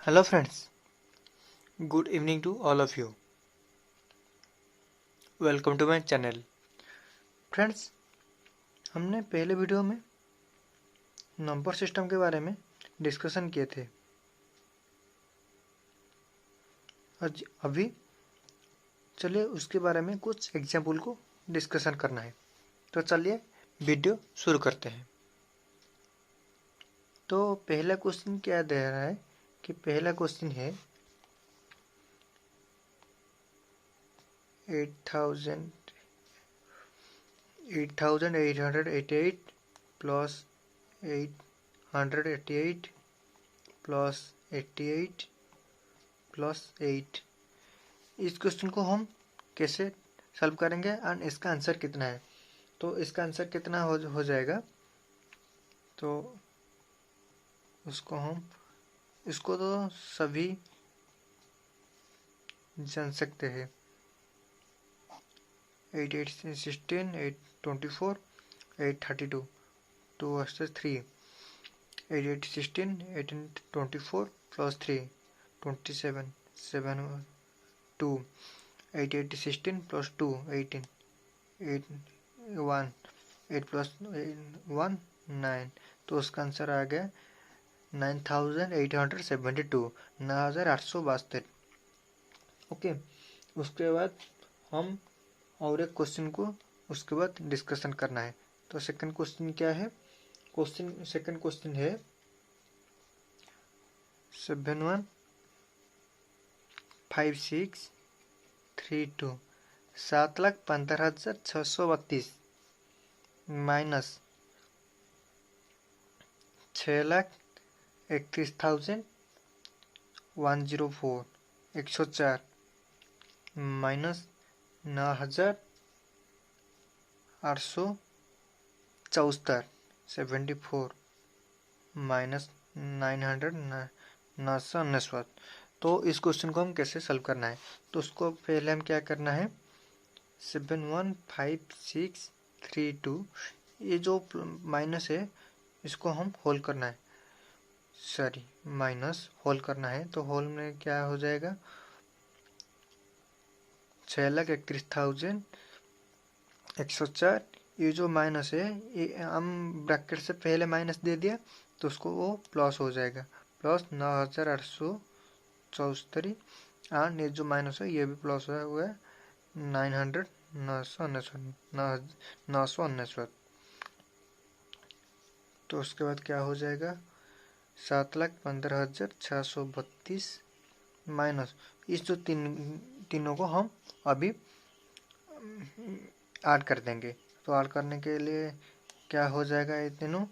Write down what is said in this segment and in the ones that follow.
Hello friends, good evening to all of you. Welcome to my channel. Friends, हमने पहले video में number system के बारे में डिस्कशन किए थे। अभी चलिए उसके बारे में कुछ एग्जाम्पल को डिस्कशन करना है। तो चलिए वीडियो शुरू करते हैं। तो पहला क्वेश्चन क्या दे रहा है कि पहला क्वेश्चन है 8888 प्लस 888 प्लस 88 प्लस 8। इस क्वेश्चन को हम कैसे सॉल्व करेंगे एंड इसका आंसर कितना है। तो इसका आंसर कितना हो जाएगा, तो इसको तो सभी जान सकते हैं। 8 8 16 8 24 8 32 2 वर्सेस 3 8 8 16 8 24 प्लस 3 27 7 2 8 8 16 प्लस 2 18 8 1 8 प्लस 1 9। तो उसका आंसर आ गया 9872 9872। ओके, उसके बाद हम और एक क्वेश्चन को उसके बाद डिस्कशन करना है। तो सेकंड क्वेश्चन क्या है? सेकंड क्वेश्चन है 715632 7,15,632 माइनस 6,31,104 104 माइनस 9,874 74 माइनस 900 तो इस क्वेश्चन को हम कैसे सॉल्व करना है? तो उसको पहले हम क्या करना है, 715632 ये जो माइनस है इसको हम होल करना है, माइनस होल करना है। तो होल में क्या हो जाएगा, 6,31,104। ये जो माइनस है ये हम ब्रैकेट से पहले माइनस दे दिया तो उसको वो प्लस हो जाएगा, प्लस 9,874 एंड ये जो माइनस है ये भी प्लस हुआ है 900 तो उसके बाद क्या हो जाएगा 7,15,632 माइनस इस जो तीनों को हम अभी ऐड कर देंगे। तो ऐड करने के लिए क्या हो जाएगा, ये तीनों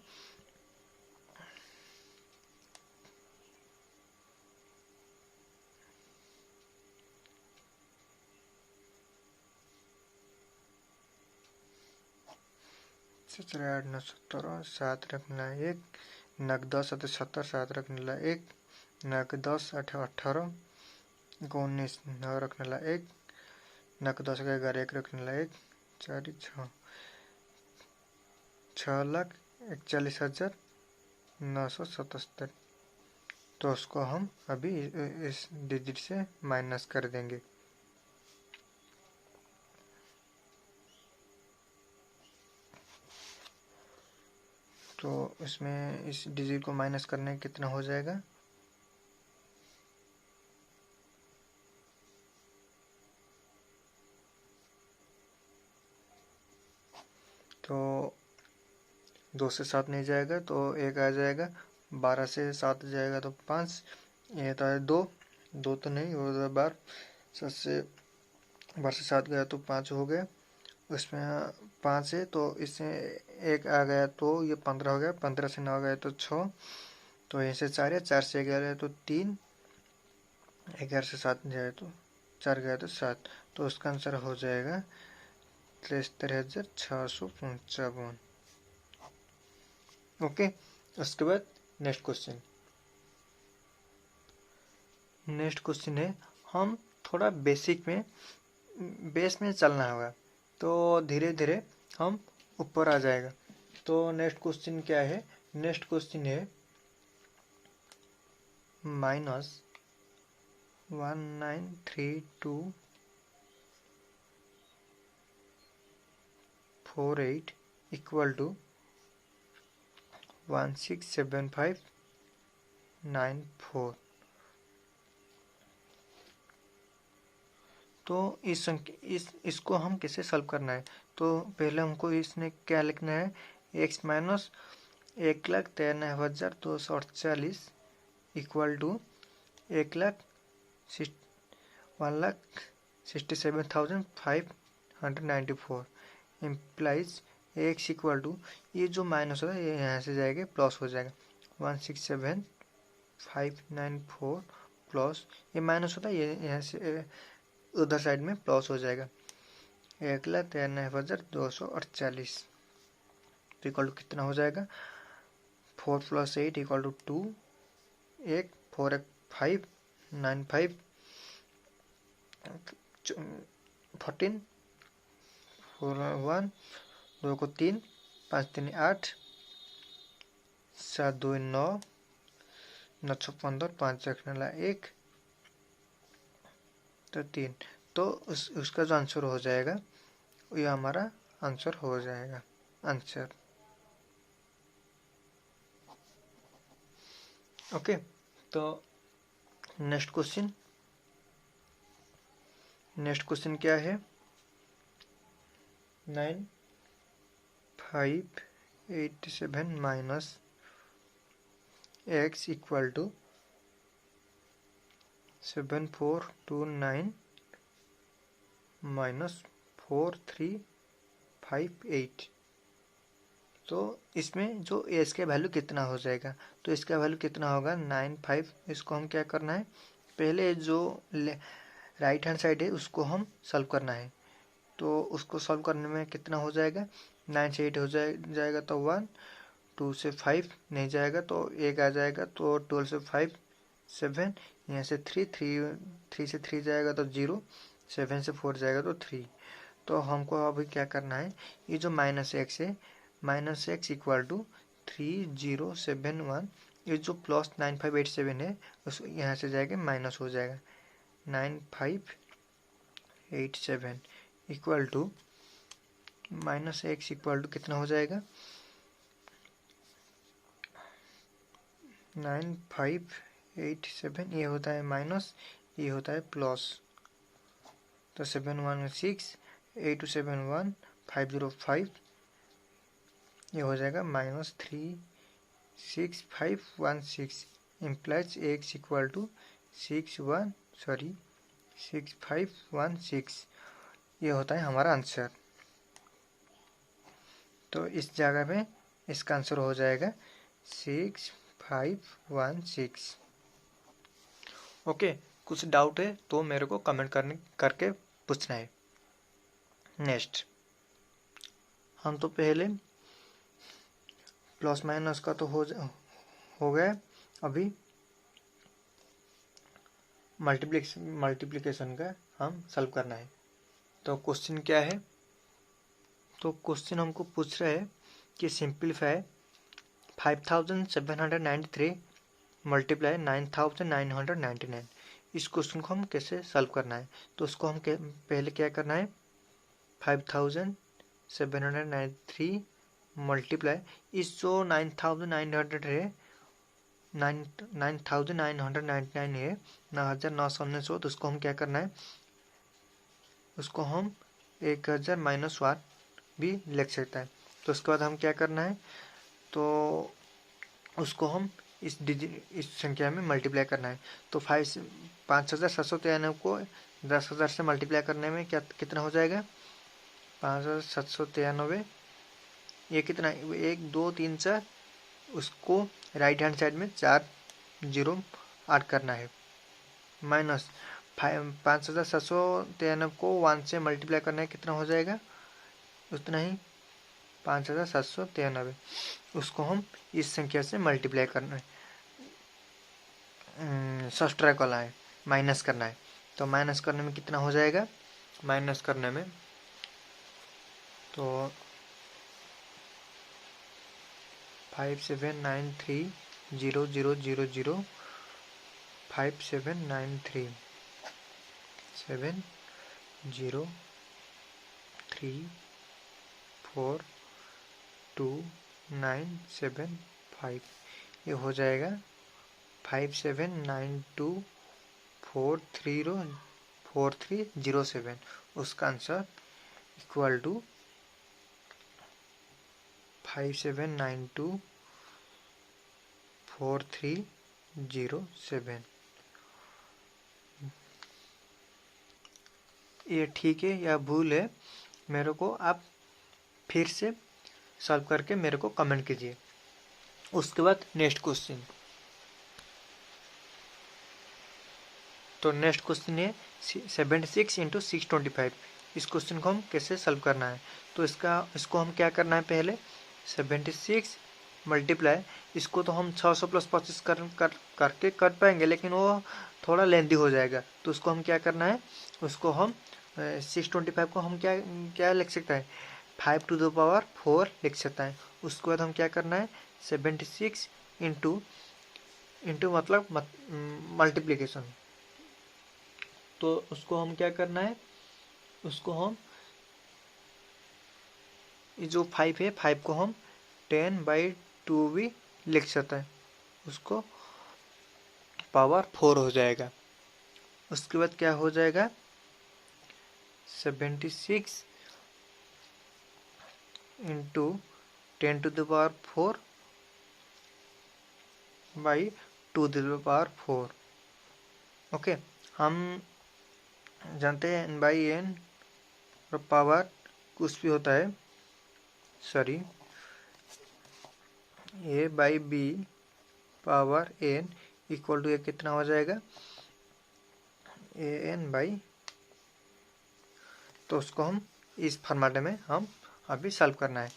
आठ 9 17 7 रखना 1 9 10 70 7 रखने 1 9 10 18 19 9 रखने 1 9 10 11 1 रखने 1 4 6,41,977। तो उसको हम अभी इस डिजिट से माइनस कर देंगे। तो इसमें इस डिजिट को माइनस करने कितना हो जाएगा, तो 2 से 7 नहीं जाएगा तो 1 आ जाएगा, 12 से 7 जाएगा तो 5, ये तो है 2 तो नहीं हो जाएगा 12 से 7 गया तो 5 हो गया, उसमें 5 है तो इससे 1 आ गया तो ये 15 हो गया, 15 से 9 गया तो 6, तो यहीं से 4 है, 4 से 11 तो 3, 11 से 7 जाए तो 4 गया तो 7। तो उसका आंसर हो जाएगा 73,655। ओके, उसके बाद नेक्स्ट क्वेश्चन है, हम थोड़ा बेस में चलना होगा तो धीरे धीरे हम ऊपर आ जाएगा। तो नेक्स्ट क्वेश्चन क्या है, नेक्स्ट क्वेश्चन है माइनस 193248 इक्वल टू 167594। तो इसको हम कैसे सॉल्व करना है? तो पहले हमको इसमें क्या लिखना है, x minus 1,93,248 equal to 1,67,594 implies x equal to, ये जो माइनस होगा ये यहाँ से जाएगा प्लस हो जाएगा 167,594 प्लस ये माइनस होता है ये यहाँ से उधर साइड में प्लस हो जाएगा 1,93,248 तो इक्वल टू कितना हो जाएगा 4 + 8 इक्वल टू 2 1 4 1 5 9 5 14 4 1 2 को 3 5 3 8 7 2 9 9 6 15 5 रखने वाला 1 तो 3। तो उसका जो आंसर हो जाएगा ये हमारा आंसर हो जाएगा आंसर। ओके, तो नेक्स्ट क्वेश्चन क्या है, 9587 minus x equal to 7429 minus 4358। तो इसमें जो एस का वैल्यू कितना हो जाएगा, तो इसका वैल्यू कितना होगा 95। इसको हम क्या करना है, पहले जो राइट हैंड साइड है उसको हम सॉल्व करना है। तो उसको सॉल्व करने में कितना हो जाएगा, 9 से 8 हो जाएगा तो 1, 2 से 5 नहीं जाएगा तो 1 आ जाएगा, तो 12 से 5 7, यहाँ से 3 से 3 जाएगा तो 0, 7 से 4 जाएगा तो 3। तो हमको अभी क्या करना है, ये जो माइनस एक्स है माइनस एक्स इक्वल टू 3071, ये जो प्लस 9587 है उस यहाँ से जाएगा माइनस हो जाएगा 9587 equal to minus x equal to कितना हो जाएगा 9587, ये होता है माइनस, ये होता है प्लस, तो 716 8271 505 ये हो जाएगा minus 36516 implies x equal to 6516, ये होता है हमारा आंसर। तो इस जगह पे इसका आंसर हो जाएगा 6516। ओके, कुछ डाउट है तो मेरे को कमेंट करके पूछना है। नेक्स्ट हम तो पहले प्लस माइनस का तो हो गया, अभी मल्टीप्लिकेशन का हम सॉल्व करना है। तो क्वेश्चन क्या है, तो क्वेश्चन हमको पूछ रहा है कि सिंप्लीफाई 5793 मल्टीप्लाई 9999। इस क्वेश्चन को हम कैसे सॉल्व करना है, तो उसको हम पहले क्या करना है, 5793 मल्टीप्लाई इस जो 9900 है 9999 है 9999, तो उसको हम क्या करना है, उसको हम 1000 माइनस 1 भी लिख सकता है। तो उसके बाद हम क्या करना है, तो उसको हम इस संख्या में मल्टीप्लाई करना है। तो 5793 को 10,000 से मल्टीप्लाई करने में कितना हो जाएगा 5793, ये कितना 1 2 3 4, उसको राइट हैंड साइड में 4 0 ऐड करना है, माइनस 5793 को 1 से मल्टीप्लाई करना है, कितना हो जाएगा उतना ही 5793, उसको हम इस संख्या से मल्टीप्लाई करना है, सब्ट्रैक्ट करना है, माइनस करना है। तो माइनस करने में कितना हो जाएगा, माइनस करने में तो 5793,0000 5793 7034297 ये हो जाएगा 57924307। उसका आंसर इक्वल टू 57924307। ये ठीक है या भूल है, मेरे को आप फिर से सॉल्व करके मेरे को कमेंट कीजिए। उसके बाद नेक्स्ट क्वेश्चन, तो नेक्स्ट क्वेश्चन है 76 इंटू 625। इस क्वेश्चन को हम कैसे सॉल्व करना है, तो इसको हम क्या करना है, पहले 76 मल्टीप्लाई, इसको तो हम 600 प्लस 25 करके कर पाएंगे, लेकिन वो थोड़ा लेंदी हो जाएगा। तो उसको हम क्या करना है, उसको हम 625 को हम क्या क्या लिख सकते हैं, 5 टू द पावर 4 लिख सकते हैं। उसके बाद हम क्या करना है, 76 इंटू मतलब मल्टीप्लीकेशन, तो उसको हम क्या करना है, उसको हम ये जो 5 है 5 को हम 10/2 भी लिख सकते हैं, उसको पावर 4 हो जाएगा। उसके बाद क्या हो जाएगा, 76 into 10 to the power 4 by 2 to the power 4। Okay, हम जानते हैं n बाई एन पावर कुछ भी होता है, sorry a by b power n equal to ये कितना हो जाएगा, an बाई, तो उसको हम इस फॉर्मेट में हम अभी सॉल्व करना है।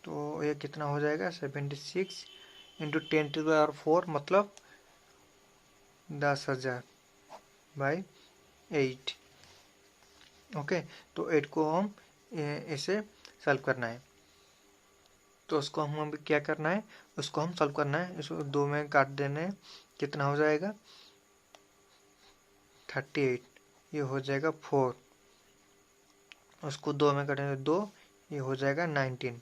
तो ये कितना हो जाएगा, 76 इंटू 10 टू द पावर 4 मतलब 10,000 बाई 8। ओके, तो 8 को हम इसे सॉल्व करना है। तो उसको हम अभी क्या करना है, उसको हम सॉल्व करना है, इसको 2 में काट देना है, कितना हो जाएगा 38, ये हो जाएगा 4, उसको 2 में काटेंगे 2, ये हो जाएगा 19,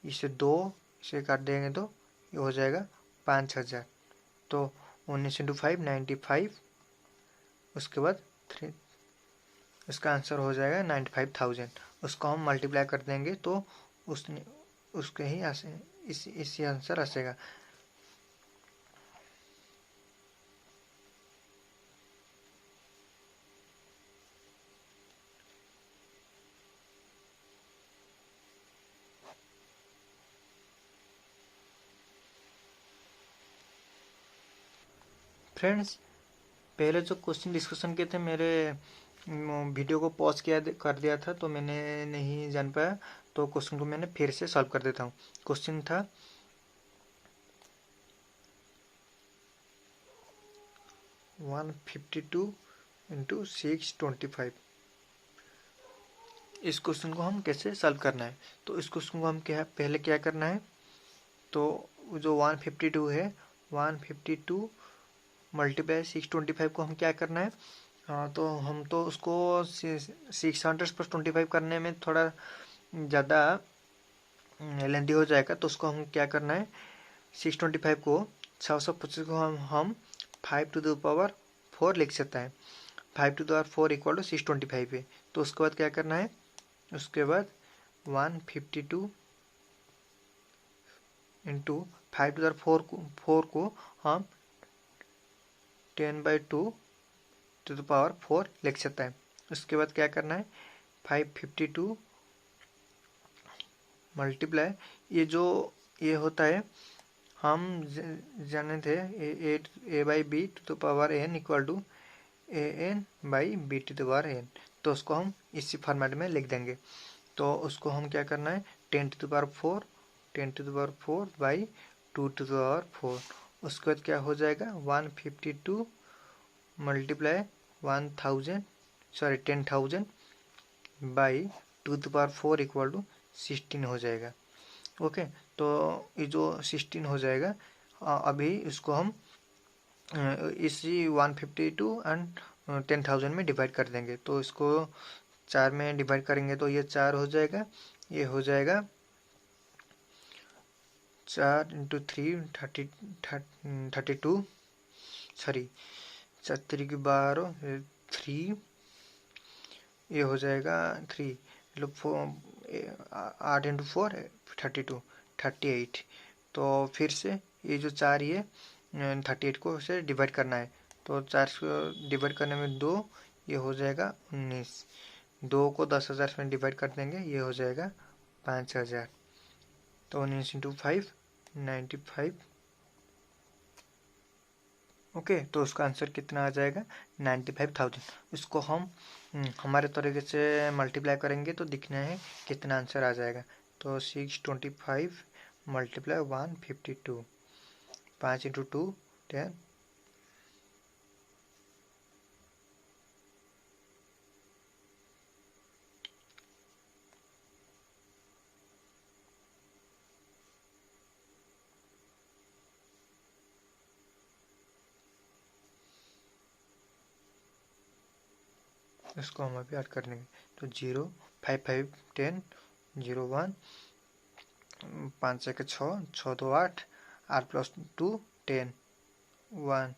इसे 2 से काट देंगे तो ये हो जाएगा 5,000। तो 19 इंटू 5 95, उसके बाद 3, उसका आंसर हो जाएगा 95,000। उसको हम मल्टीप्लाई कर देंगे तो उसके ही इसी आंसर आएगा। फ्रेंड्स, पहले जो क्वेश्चन डिस्कशन किए थे, मेरे वीडियो को पॉज कर दिया था, तो मैंने नहीं जान पाया, तो क्वेश्चन को मैंने फिर से सॉल्व कर देता हूँ। क्वेश्चन था 152 इंटू 625। इस क्वेश्चन को हम कैसे सॉल्व करना है, तो इस क्वेश्चन को हम पहले क्या करना है, तो जो 152 है 152 मल्टीप्लाई 625 को हम क्या करना है, तो हम तो उसको 600 प्लस 25 करने में थोड़ा ज़्यादा लेंदी हो जाएगा। तो उसको हम क्या करना है, 625 को 625 को हम 5 टू द पावर 4 लिख सकते हैं। 5 to the power 4 equal to 625 है। तो उसके बाद क्या करना है, उसके बाद 152 इंटू 5 टू द पावर 4 को हम 10/2 टू द पावर 4 लिख सकते हैं। उसके बाद क्या करना है, 552 मल्टीप्लाई, ये जो ये होता है, हम जाने थे a by b to the power n equal to an by b to the power n। तो उसको हम इसी फॉर्मेट में लिख देंगे। तो उसको हम क्या करना है, 10 to the power 4 10 to the power 4 by 2 to the power 4। उसके बाद क्या हो जाएगा, 152 multiply 10,000 by 2 to the power 4 equal to 16 हो जाएगा। ओके, तो ये जो 16 हो जाएगा, अभी इसको हम इसी 152 एंड 10,000 में डिवाइड कर देंगे। तो इसको 4 में डिवाइड करेंगे तो ये 4 हो जाएगा, ये हो जाएगा 4 इंटू 3 32, सॉरी 4 की 12 3, ये हो जाएगा 3 मतलब 8 इंटू 4 32 38। तो फिर से ये जो 4 ये 38 को से डिवाइड करना है। तो 4 को डिवाइड करने में 2, ये हो जाएगा 19। 2 को 10,000 में डिवाइड कर देंगे, ये हो जाएगा 5,000। तो 19 इंटू 5 95। ओके, तो उसका आंसर कितना आ जाएगा 95,000। इसको हम हमारे तरीके से मल्टीप्लाई करेंगे तो दिखना है कितना आंसर आ जाएगा। तो 625 मल्टीप्लाई 152, 5 इंटू 2 10। इसको हम अभी ऐड कर देंगे। तो 0 5 5 10 0 1 5 1 6 6 2 8 8 प्लस 2 10 1।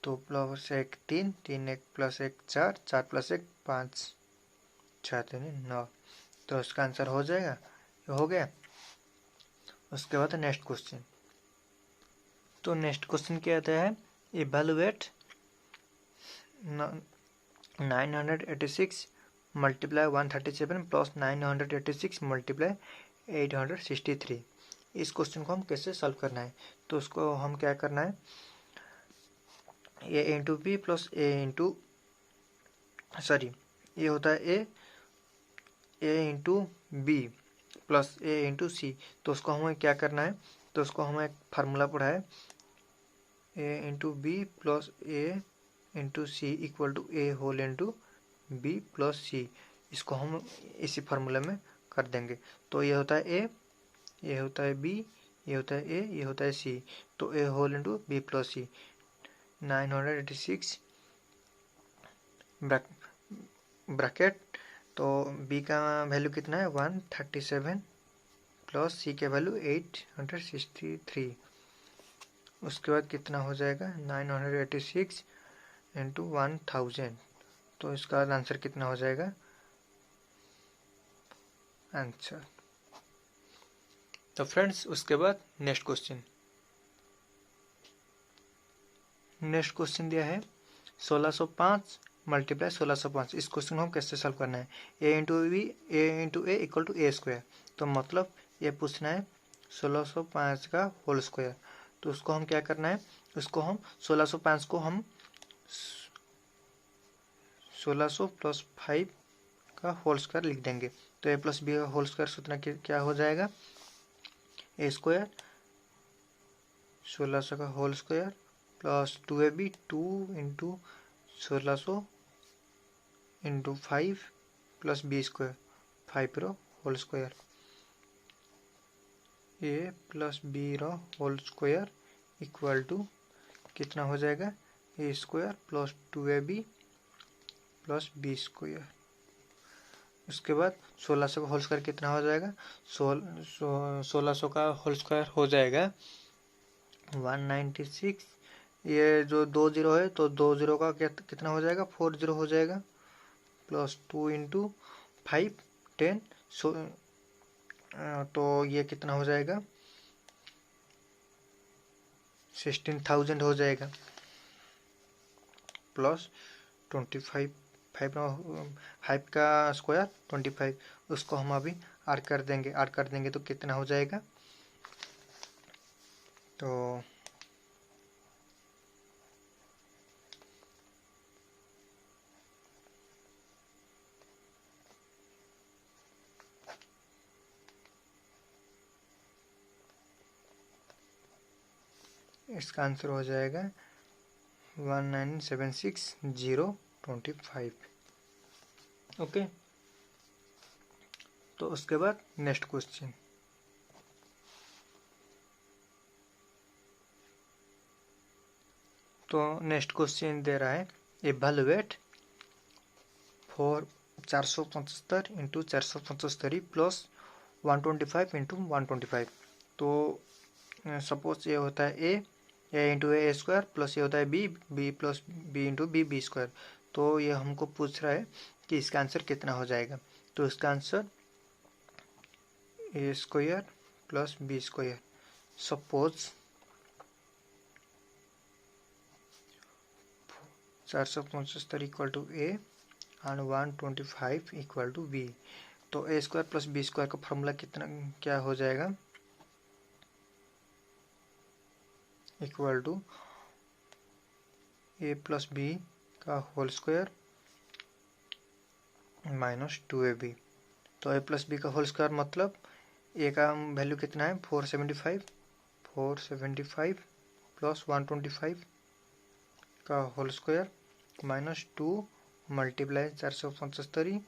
तो प्लस 1 3 3 1 प्लस 1 4 4 प्लस 1 5 6 3 9। तो इसका आंसर हो जाएगा, हो गया। उसके बाद नेक्स्ट क्वेश्चन। तो नेक्स्ट क्वेश्चन क्या आता है, इवेलुएट 986 मल्टीप्लाई 137 प्लस 986 मल्टीप्लाई 863। इस क्वेश्चन को हम कैसे सॉल्व करना है। तो उसको हम क्या करना है, a into b plus a into sorry ये होता है a into b plus a into सी। तो उसको हमें क्या करना है, तो उसको हमें एक फार्मूला पढ़ा है, a into b plus a into c equal to a whole into b plus c. इसको हम इसी फार्मूले में कर देंगे। तो ये होता है ए, ये होता है बी, ये होता है ए, ये होता है सी। तो ए होल इंटू बी प्लस सी 986 ब्रैकेट। तो बी का वैल्यू कितना है 137 प्लस सी के वैल्यू 863। उसके बाद कितना हो जाएगा 986 इंटू 1000। तो इसका आंसर कितना हो जाएगा आंसर। तो फ्रेंड्स उसके बाद नेक्स्ट क्वेश्चन दिया है 1605 मल्टीप्लाई 1605। इस क्वेश्चन को हम कैसे सॉल्व करना है, a into a equal to a square. तो मतलब ये पूछना है 1605 का होल स्क्वायर। तो उसको हम क्या करना है, उसको हम 1605 को हम 1600 प्लस 5 का होल स्क्वायर लिख देंगे। तो ए प्लस बी का होल स्क्वायर सूत्र क्या हो जाएगा, ए स्क्वायर 1600 का whole square plus 2ab 2 into 1600 into 5 plus b square 5 रो whole square. A plus b रो होल स्क्वायर इक्वल टू कितना हो जाएगा, a square plus 2ab plus b square. उसके बाद 1600 का होल स्क्वायर कितना हो जाएगा, 1600 का होल स्क्वायर हो जाएगा 196। ये जो 2 जीरो है तो 2 जीरो का कितना हो जाएगा 4 जीरो हो जाएगा प्लस 2 इंटू 5 10। तो ये कितना हो जाएगा 16,000 हो जाएगा प्लस 25 5 का स्क्वायर 25। उसको हम अभी ऐड कर देंगे तो कितना हो जाएगा, तो इसका आंसर हो जाएगा 1976025। ओके, तो उसके बाद नेक्स्ट क्वेश्चन। तो नेक्स्ट क्वेश्चन दे रहा है इवैल्यूएट 475 इंटू 475 प्लस 125 इंटू 125। तो सपोज ये होता है a into a square plus ये होता है b plus b into b square. तो ये हमको पूछ रहा है कि इसका आंसर कितना हो जाएगा। तो इसका answer a square plus b square. Suppose 475 equal to a and 125 equal to b. तो a square plus b square का फॉर्मूला क्या हो जाएगा, equal to a plus b का होल स्क्वायर माइनस 2ab। तो ए प्लस बी का whole square मतलब a का वैल्यू कितना है 475 प्लस 125 का whole square minus 2 multiply 475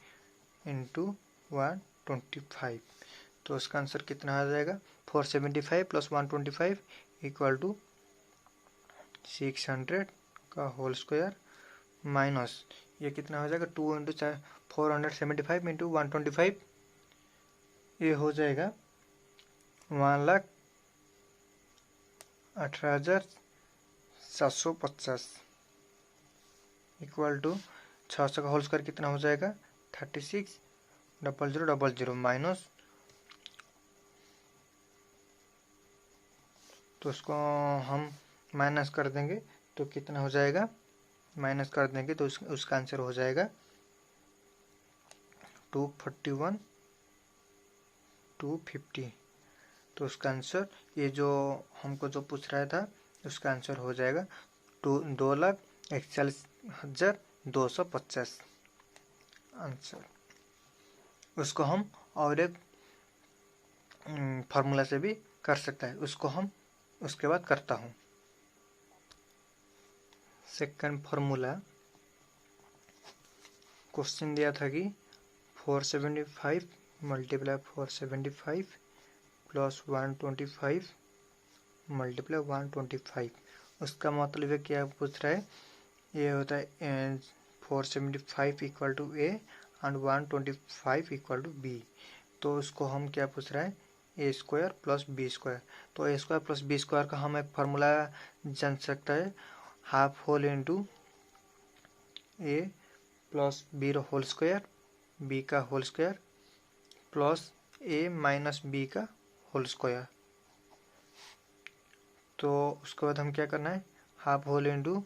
into 125। तो इसका आंसर कितना आ जाएगा 475 प्लस 125 इक्वल टू 600 का होल स्क्वायर माइनस ये कितना हो जाएगा 2 इंटू 475 इंटू 125, ये हो जाएगा 1,18,750 इक्वल टू 600 का होल स्क्वायर कितना हो जाएगा 36,000,000 माइनस, तो उसको हम माइनस कर देंगे तो कितना हो जाएगा, माइनस कर देंगे तो उसका आंसर हो जाएगा 241 250। तो उसका आंसर ये जो हमको जो पूछ रहा था उसका आंसर हो जाएगा 2,41,250 आंसर। उसको हम और एक फार्मूला से भी कर सकता है, उसको हम उसके बाद करता हूँ। सेकंड फार्मूला क्वेश्चन दिया था कि 475 मल्टीप्लाई 475 प्लस 125 मल्टीप्लाई 125। उसका मतलब है क्या पूछ रहा है, ये होता है 475 equal to a and 125 equal to b. तो उसको हम क्या पूछ रहा है a square plus b square. तो a square plus b square का हम एक फार्मूला जान सकता है, half whole into a plus b whole square, b का whole square plus a minus b का होल स्क्वायर। तो उसके बाद हम क्या करना है, हाफ होल इंटू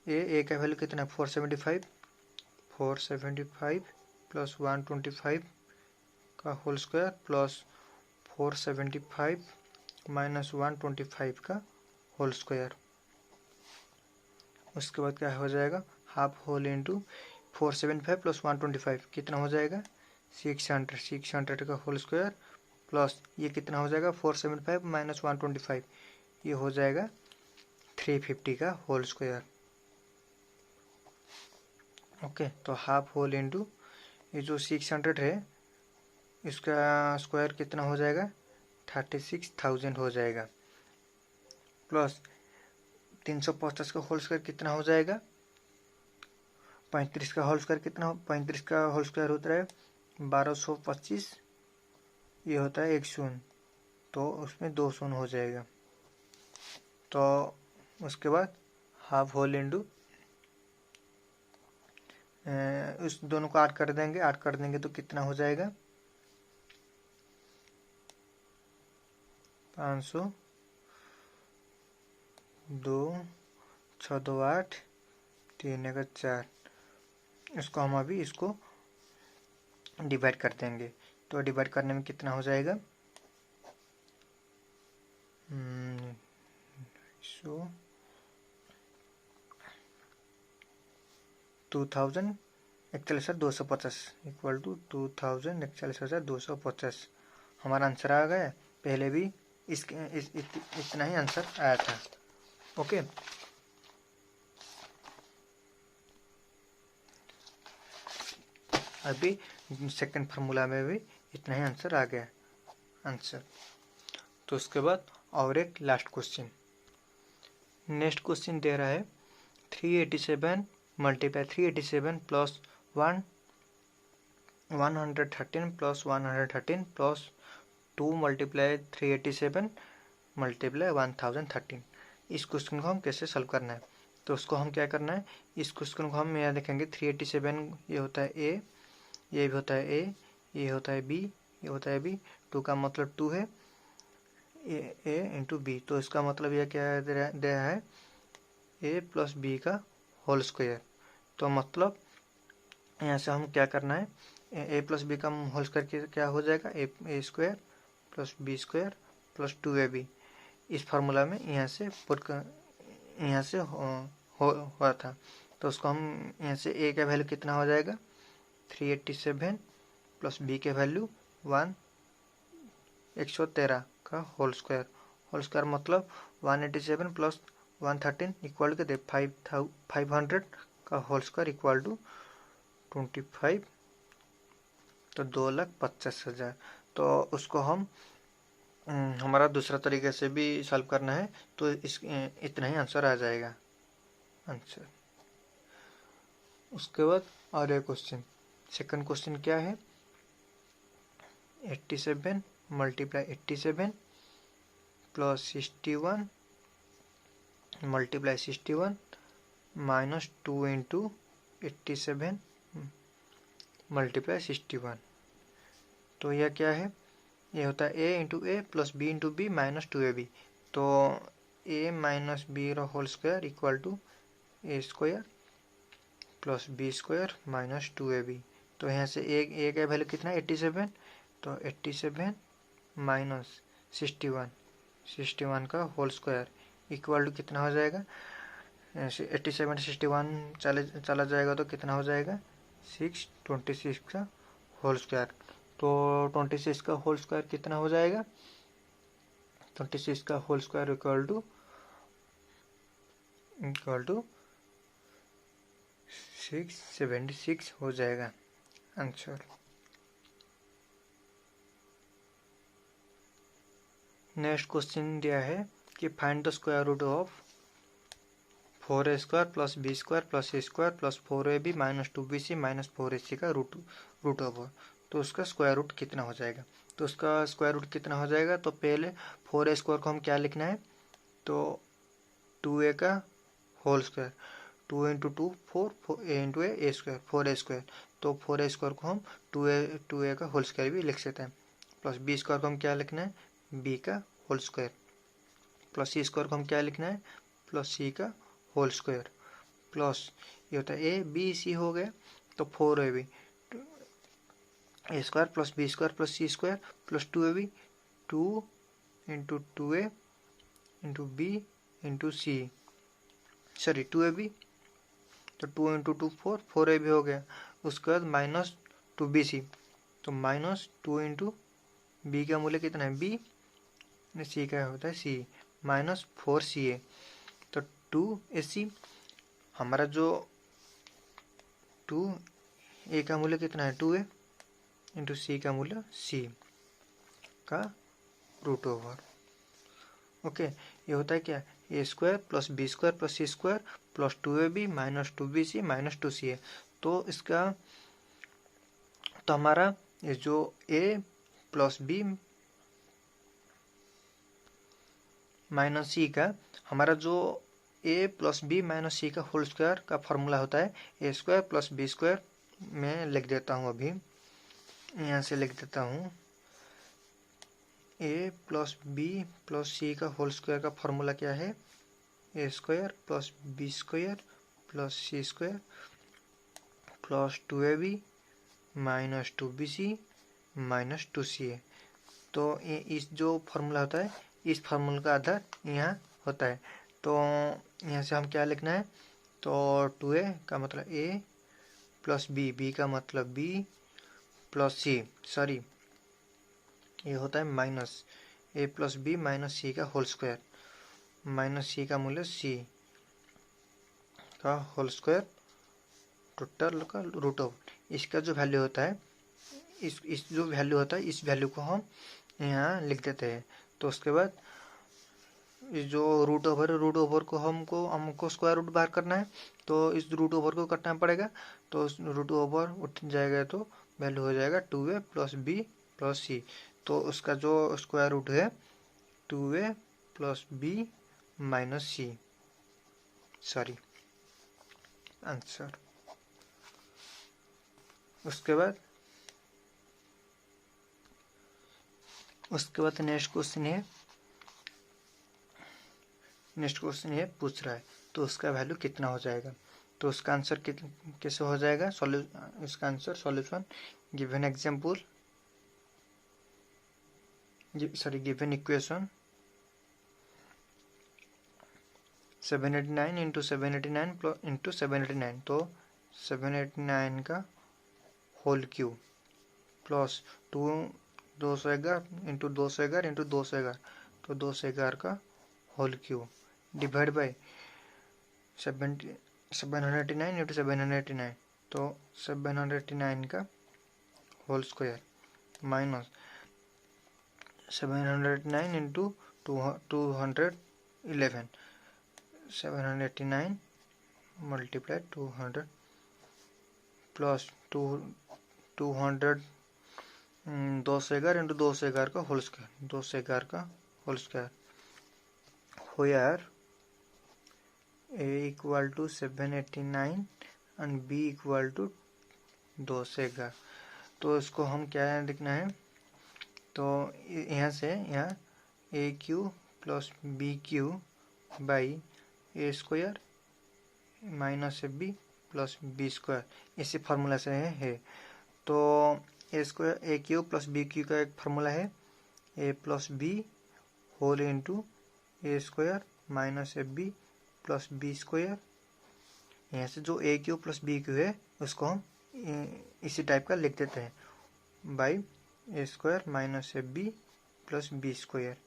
ए का वैल्यू कितना है 475 प्लस 125 का होल स्क्वायर प्लस 475 माइनस 125 का होल स्क्वायर। उसके बाद क्या हो जाएगा, हाफ होल इंटू 475 प्लस 125 कितना हो जाएगा 600 का होल स्क्वायर प्लस ये कितना हो जाएगा 475 माइनस 125, ये हो जाएगा 350 का होल स्क्वायर। ओके, तो हाफ होल इंटू ये जो 600 है इसका स्क्वायर कितना हो जाएगा 36,000 हो जाएगा, प्लस 350 का होल स्क्वायर कितना हो जाएगा 35 का होल स्क्वायर कितना हो, 35 का होल स्क्वायर होता है 1225, ये होता है 1 शून्य, तो उसमें 2 शून्य हो जाएगा। तो उसके बाद हाफ होल इंटू उस दोनों को ऐड कर देंगे तो कितना हो जाएगा 500, 2 6 2 8 3 1 4। इसको हम अभी इसको डिवाइड कर देंगे, तो डिवाइड करने में कितना हो जाएगा 41,250 इक्वल टू 41,250 हमारा आंसर आ गया। पहले भी इतना ही आंसर आया था। ओके, अभी सेकंड फार्मूला में भी इतना ही आंसर आ गया आंसर। तो उसके बाद और एक लास्ट क्वेश्चन, नेक्स्ट क्वेश्चन दे रहा है 387 multiply 387 plus 113 plus 113 plus 2 multiply 387 multiply 1013। इस क्वेश्चन को हम कैसे सॉल्व करना है? तो उसको हम क्या करना है, इस क्वेश्चन को हम यहाँ देखेंगे 387 ये होता है ए, ये भी होता है ए, ये होता है बी, ये होता है बी, 2 का मतलब 2 है, ए इंटू बी। तो इसका मतलब यह क्या दे रहा है, ए प्लस बी का होल स्क्वायर। तो मतलब यहाँ से हम क्या करना है, ए प्लस बी का होल स्क्वायर क्या हो जाएगा, a square plus b square plus 2ab। इस फार्मूला में यहाँ से हुआ था। तो उसको हम यहाँ से ए का वैल्यू कितना हो जाएगा 387 प्लस बी के वैल्यू 113 का होल स्क्वायर मतलब 187 प्लस 113 इक्वल टू 500 का होल स्क्वायर इक्वल टू 25, तो 2,50,000। तो उसको हम हमारा दूसरा तरीके से भी सॉल्व करना है, तो इतना ही आंसर आ जाएगा आंसर। उसके बाद और एक क्वेश्चन, सेकंड क्वेश्चन क्या है, 87 multiply 87 plus 61 multiply 61 minus 2 into 87 multiply 61। तो यह क्या है, ये होता है a into a plus b into b minus 2ab। तो ए माइनस बी रो whole square equal to a square plus b square minus 2ab। तो यहाँ से ए का वैल्यू कितना है 87, तो 87 माइनस 61 का होल स्क्वायर इक्वल टू कितना हो जाएगा, 87 61 चला जाएगा तो कितना हो जाएगा 626 का होल स्क्वायर। तो 26 का होल स्क्वायर कितना हो जाएगा, 26 का होल स्क्वायर इक्वल टू 676 हो जाएगा आंसर। नेक्स्ट क्वेश्चन दिया है कि find the square root of 4a square plus b square plus a square plus 4ab minus 2bc minus 4ac का रूट ओवर। तो उसका स्क्वायर रूट कितना हो जाएगा? तो उसका स्क्वायर रूट कितना हो जाएगा, तो पहले 4a स्क्वायर को हम क्या लिखना है, तो 2a का whole square, 2 into 2 4 A into a square 4a square. तो 4a स्क्वायर को हम 2a का होल स्क्वायर भी लिख सकते हैं। प्लस बी स्क्वायर को हम क्या लिखना है, बी का whole square. Plus c square को हम क्या लिखना है, प्लस सी का होल स्क्वायर। प्लस ये होता है ए बी सी हो गया, तो 4ab a square plus b square plus c square plus 2ab 2 into 2a into b into c, sorry 2ab, तो 2 इंटू 2 4ab हो गया। उसके बाद माइनस 2bc, तो माइनस 2 इंटू बी का मूल्य कितना है बी, सी का होता है सी, माइनस 4ca, तो 2ac। हमारा जो 2a का मूल्य कितना है 2a इंटू सी का मूल्य सी का रूट ओवर। ओके, ये होता है क्या, a square plus b square plus c square plus 2ab minus 2bc minus 2ca। तो इसका तो हमारा ये जो a plus b minus c का, हमारा जो a plus b minus c का होल स्क्वायर का फॉर्मूला होता है a square plus b square. मैं लिख देता हूँ, अभी यहाँ से लिख देता हूँ, a plus b plus c का होल स्क्वायर का फॉर्मूला क्या है, a square plus b square plus c square plus 2ab minus 2bc minus 2ca। तो इस जो फॉर्मूला होता है, इस फार्मूला का आधार यहाँ होता है। तो यहाँ से हम क्या लिखना है, तो 2a का मतलब a प्लस b का मतलब b प्लस सी, सॉरी ये होता है minus a plus b minus c का होल स्क्वायर, माइनस सी का मूल्य c का होल स्क्वायर टोटल का रूट ऑफ। इसका जो वैल्यू होता है, इस जो वैल्यू होता है, इस वैल्यू को हम यहाँ लिख देते हैं। तो उसके बाद इस जो रूट ओवर है, रूट ओवर को हमको स्क्वायर रूट बाहर करना है, तो इस रूट ओवर को कटना पड़ेगा। तो रूट ओवर उठ जाएगा तो वैल्यू हो जाएगा 2a प्लस बी प्लस सी। तो उसका जो स्क्वायर रूट है 2a प्लस बी माइनस सी, सॉरी आंसर। उसके बाद नेक्स्ट क्वेश्चन है पूछ रहा है, तो उसका वैल्यू कितना हो जाएगा। तो उसका आंसर कैसे हो जाएगा, इसका answer solution given example, sorry given equation 789 into 789 into 789, तो 789 का whole cube plus 211 into 211 into 211, तो 211 का whole cube divide by 789 into 789, तो 789 का whole square minus 709 into 211, 789 multiply 200 plus 200 211 into 211 का होल स्क्वायर, 211 का होल स्क्वायर हो यार a equal to 789 and b equal to 211। तो इसको हम क्या लिखना है, तो यहाँ से यहाँ a cube plus b cube by a square minus b plus b square, इसी फार्मूला से है। तो a square a cube plus b cube का एक फार्मूला है a plus b whole into a square minus b plus b square. यहाँ से जो a cube plus b cube है उसको हम इसी टाइप का लिख देते हैं by a square minus b plus b square.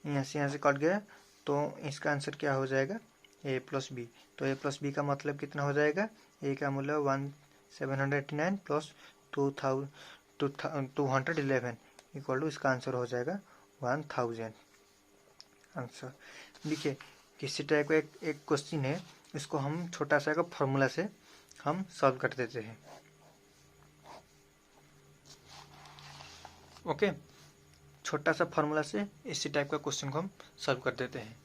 यहाँ से कट गया, तो इसका आंसर क्या हो जाएगा ए प्लस बी। तो ए प्लस बी का मतलब कितना हो जाएगा, ए का मूल्य 789 प्लस 211 इक्वल टू, इसका आंसर हो जाएगा 1000 आंसर। देखिए किसी टाइप का एक क्वेश्चन है, इसको हम छोटा सा का फॉर्मूला से हम सॉल्व कर देते हैं। ओके, छोटा सा फॉर्मूला से इसी टाइप का क्वेश्चन को हम सॉल्व कर देते हैं।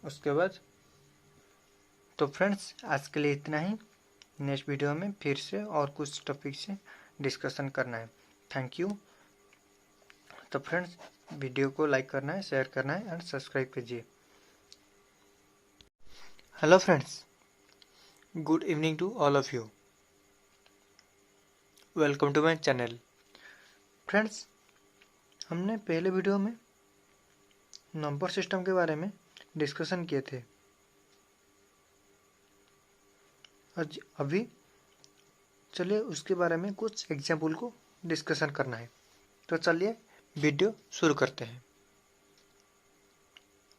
उसके बाद तो फ्रेंड्स आज के लिए इतना ही, नेक्स्ट वीडियो में फिर से और कुछ टॉपिक से डिस्कशन करना है। Thank you. तो फ्रेंड्स वीडियो को लाइक करना है, शेयर करना है एंड सब्सक्राइब कीजिए। Hello friends, good evening to all of you, welcome to my channel. Friends हमने पहले वीडियो में नंबर सिस्टम के बारे में डिस्कशन किए थे। अभी चलिए उसके बारे में कुछ एग्जाम्पल को डिस्कशन करना है। तो चलिए वीडियो शुरू करते हैं।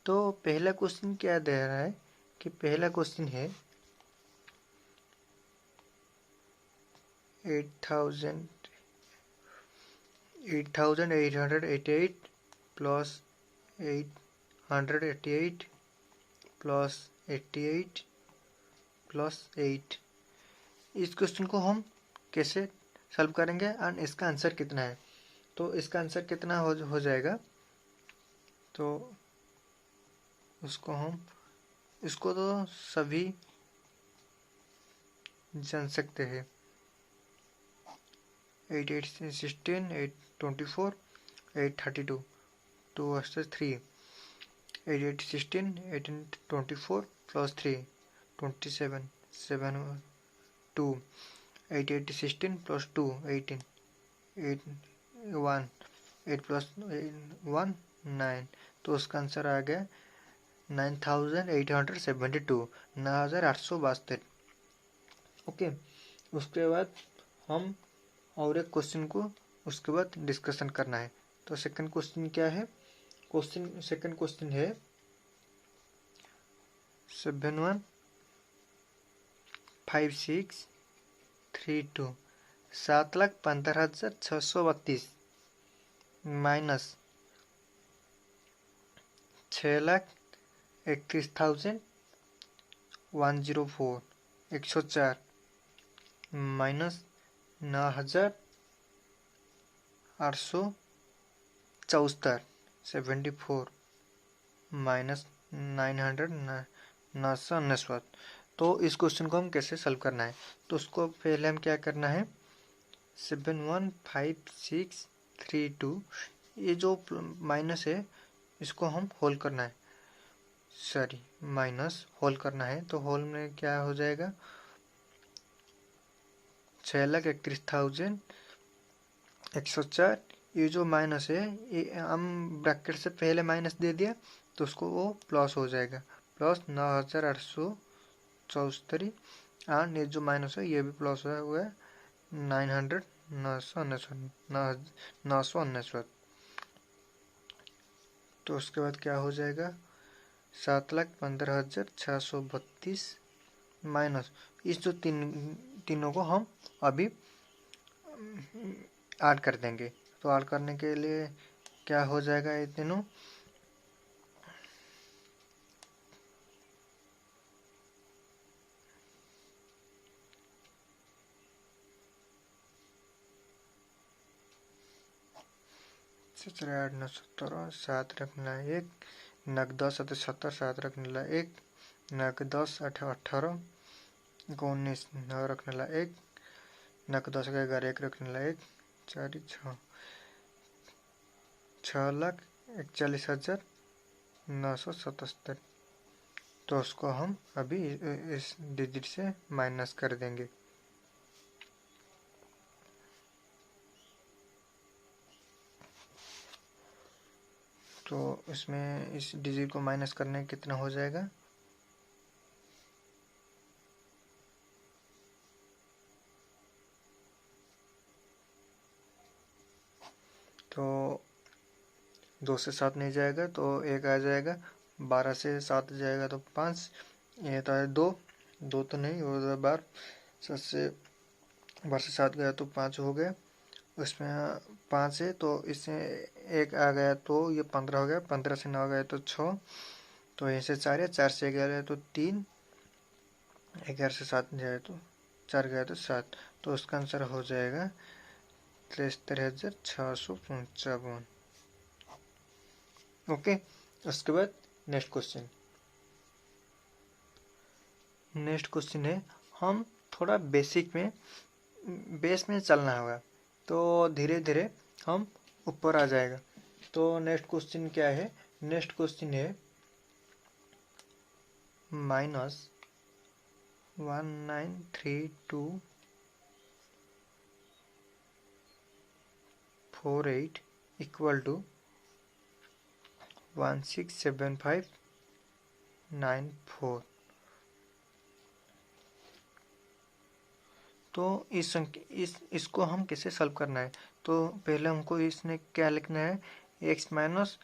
तो पहला क्वेश्चन क्या दे रहा है कि पहला क्वेश्चन है 8888 प्लस 888 प्लस 88 प्लस 8। इस क्वेश्चन को हम कैसे सॉल्व करेंगे एंड इसका आंसर कितना है। तो इसका आंसर कितना हो जाएगा, तो इसको तो सभी जान सकते हैं। 8 8 16 8 24 8 32 2 3 8 8 16 8 24 प्लस 3 27 7 2 8 8 16 प्लस 2 18 8 1 8 प्लस 1 9। तो उसका आंसर आ गया 9872, 9872। ओके, उसके बाद हम और एक क्वेश्चन को उसके बाद डिस्कशन करना है। तो सेकंड क्वेश्चन क्या है, सेकंड क्वेश्चन है 715632 7,15,632 माइनस 6,00,000 31,104 104 माइनस 9,874 74 माइनस 900 999। तो इस क्वेश्चन को हम कैसे सॉल्व करना है, तो उसको पहले हम क्या करना है, 715,632 ये जो माइनस है इसको हम होल करना है, सॉरी माइनस होल करना है। तो होल में क्या हो जाएगा, 6,31,104। ये जो माइनस है ये हम ब्रैकेट से पहले माइनस दे दिया तो उसको वो प्लस हो जाएगा, प्लस 9,874। एंड ये जो माइनस है ये भी प्लस हुआ है 900 999। तो उसके बाद क्या हो जाएगा, 7,15,632 माइनस इस जो तीनों को हम अभी ऐड कर देंगे। तो ऐड करने के लिए क्या हो जाएगा, ये तीनों 8,917 7 रखना 1 9 10 70 7 रखने 1 9 10 18 19 9 रखने 1 9 10 11 1 रखने 1 4 6 6,41,977। तो उसको हम अभी इस डिजिट से माइनस कर देंगे। तो इसमें इस डिजिट को माइनस करने कितना हो जाएगा, तो 2 से 7 नहीं जाएगा तो 1 आ जाएगा, 12 से 7 जाएगा तो 5, ये तो है 2 तो नहीं हो जाएगा 12, 7 से 12 से 7 गया तो 5 हो गया, उसमें 5 है तो इससे 1 आ गया तो ये 15 हो गया, 15 से 9 गया तो 6, तो यहाँ से 4 है, 4 से 11 तो 3, 11 से 7 जाए तो 4 गया तो 7, तो उसका आंसर हो जाएगा 73,655। ओके, उसके बाद नेक्स्ट क्वेश्चन है, हम थोड़ा बेसिक में बेस में चलना होगा तो धीरे धीरे हम ऊपर आ जाएगा। तो नेक्स्ट क्वेश्चन क्या है, नेक्स्ट क्वेश्चन है -193248 इक्वल टू 167594। तो इसको हम कैसे सॉल्व करना है, तो पहले हमको इसमें क्या लिखना है, x minus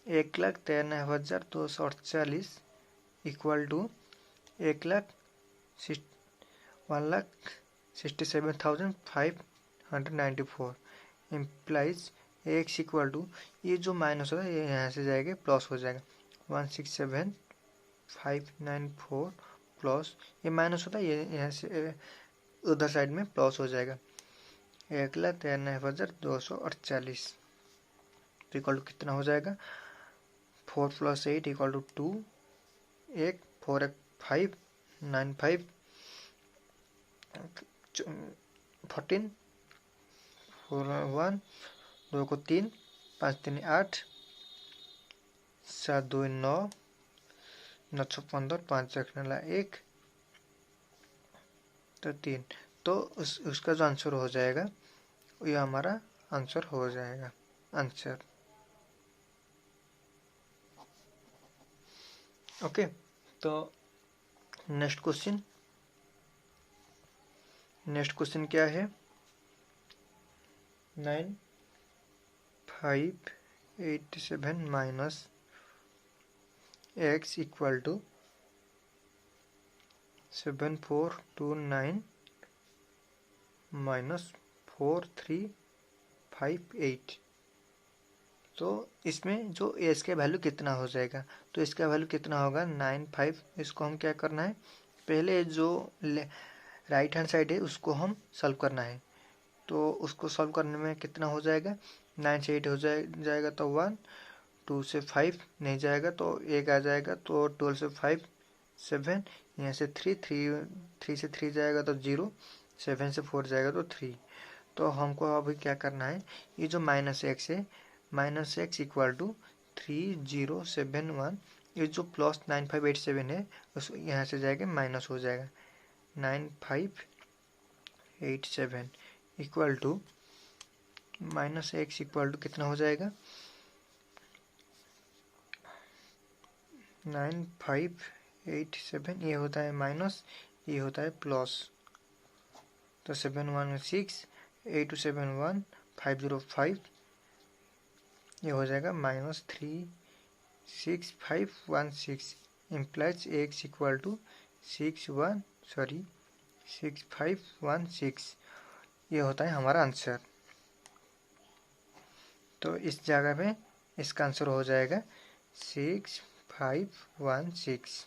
1,93,248 equal to 1,67,594 implies x equal to, ये जो माइनस होगा ये यहाँ से जाएगा प्लस हो जाएगा 1,67,594 प्लस ये माइनस होता है ये यहाँ से उधर साइड में प्लस हो जाएगा 1,93,248 तो इक्वल टू कितना हो जाएगा, 4 + 8 इक्वल टू 2 1 4 1 5 9 5 14 4 1 2 को 3 5 3 8 7 2 9 9 6 15 5 रखने ला 1 तो 3, तो उसका जो आंसर हो जाएगा ये हमारा आंसर हो जाएगा आंसर। ओके, तो नेक्स्ट क्वेश्चन क्या है, 9587 minus x equal to 7429 minus 4358 तो इसमें जो एस का वैल्यू कितना हो जाएगा, तो इसका वैल्यू कितना होगा 95। इसको हम क्या करना है, पहले जो राइट हैंड साइड है उसको हम सॉल्व करना है। तो उसको सॉल्व करने में कितना हो जाएगा, 9 से 8 हो जाएगा तो 1, 2 से 5 नहीं जाएगा तो 1 आ जाएगा, तो 12 से 5 7, यहाँ से 3 से 3 जाएगा तो 0, 7 से 4 जाएगा तो 3। तो हमको अभी क्या करना है, ये जो -x है, -x इक्वल टू 3071, ये जो +9587 है उस यहाँ से जाएगा माइनस हो जाएगा 9587 equal to -x equal to कितना हो जाएगा 9587, ये होता है माइनस, ये होता है प्लस, तो 716 8271 505, ये हो जाएगा -36516 इम्प्लाइज x इक्वल टू 6516, ये होता है हमारा आंसर। तो इस जगह पे इसका आंसर हो जाएगा 6516।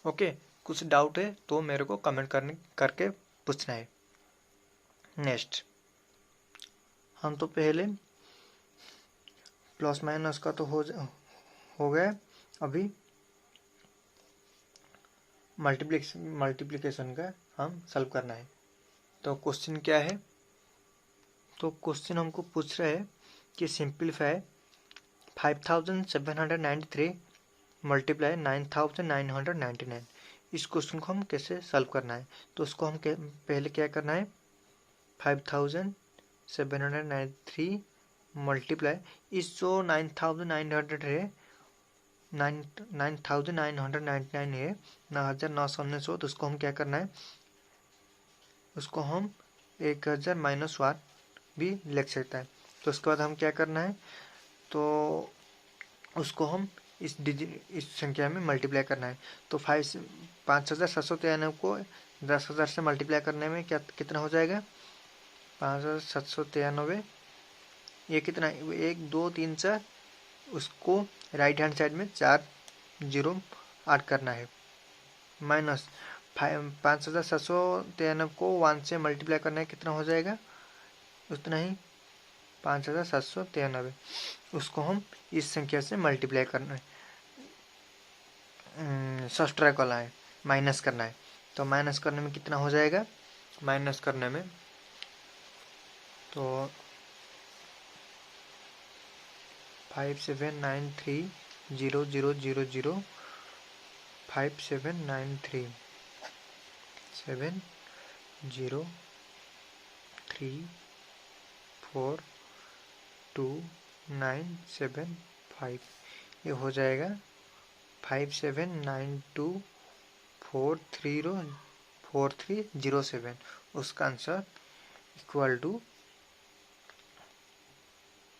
ओके, कुछ डाउट है तो मेरे को कमेंट करके पूछना है। नेक्स्ट हम तो पहले प्लस माइनस का तो हो गया, अभी मल्टीप्लिकेशन का हम सॉल्व करना है। तो क्वेश्चन क्या है, तो क्वेश्चन हमको पूछ रहा है कि सिंप्लीफाई 5793 मल्टीप्लाई 9999। इस क्वेश्चन को हम कैसे सॉल्व करना है, तो उसको हम पहले क्या करना है, 5793 मल्टीप्लाई इस जो 9900 है, 9999 है, 9999, तो उसको हम क्या करना है, उसको हम 1000 -1 भी लिख सकता है। तो उसके बाद हम क्या करना है, तो उसको हम इस संख्या में मल्टीप्लाई करना है। तो 5793 को 10,000 से मल्टीप्लाई करने में कितना हो जाएगा, 5793, ये कितना, 1 2 3 4, उसको राइट हैंड साइड में 4 0 ऐड करना है, माइनस 5793 को 1 से मल्टीप्लाई करना है, कितना हो जाएगा उतना ही 5793, उसको हम इस संख्या से मल्टीप्लाई करना है, सब्ट्रैक्ट करना है, माइनस करना है। तो माइनस करने में कितना हो जाएगा, माइनस करने में तो 5793 5793 7034297 ये हो जाएगा 57924307, उसका आंसर इक्वल टू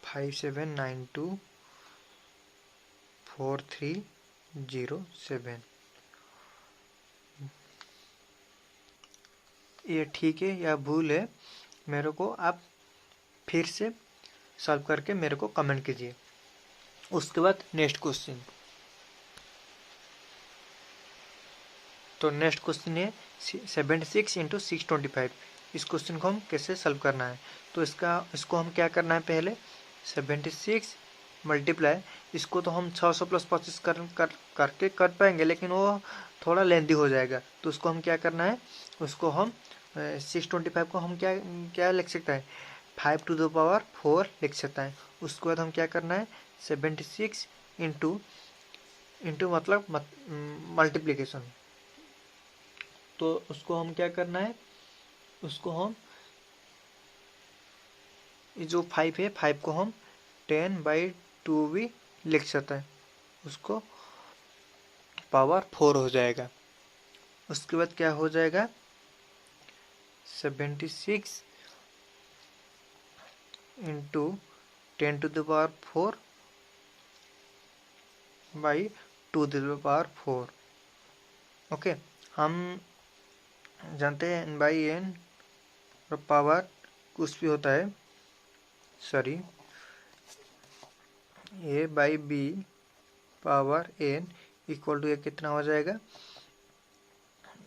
57924307। ये ठीक है या भूल है, मेरे को आप फिर से सॉल्व करके मेरे को कमेंट कीजिए। उसके बाद नेक्स्ट क्वेश्चन, तो नेक्स्ट क्वेश्चन है 76 × 625। इस क्वेश्चन को हम कैसे सॉल्व करना है, तो इसको हम क्या करना है, पहले 76 मल्टीप्लाई, इसको तो हम 600 + 25 करके कर पाएंगे, लेकिन वो थोड़ा लेंदी हो जाएगा। तो उसको हम क्या करना है, उसको हम 625 को हम क्या लिख सकते हैं, 5 टू द पावर 4 लिख सकते हैं। उसके बाद हम क्या करना है, 76 इंटू मतलब मल्टीप्लिकेशन, तो उसको हम क्या करना है, उसको हम जो 5 है, 5 को हम 10/2 भी लिख सकते हैं, उसको पावर 4 हो जाएगा। उसके बाद क्या हो जाएगा, 76 into 10 to the power 4 by 2 to the power 4। Okay, हम जानते हैं n/n और पावर कुछ भी होता है, sorry a by b power n equal to ये कितना हो जाएगा,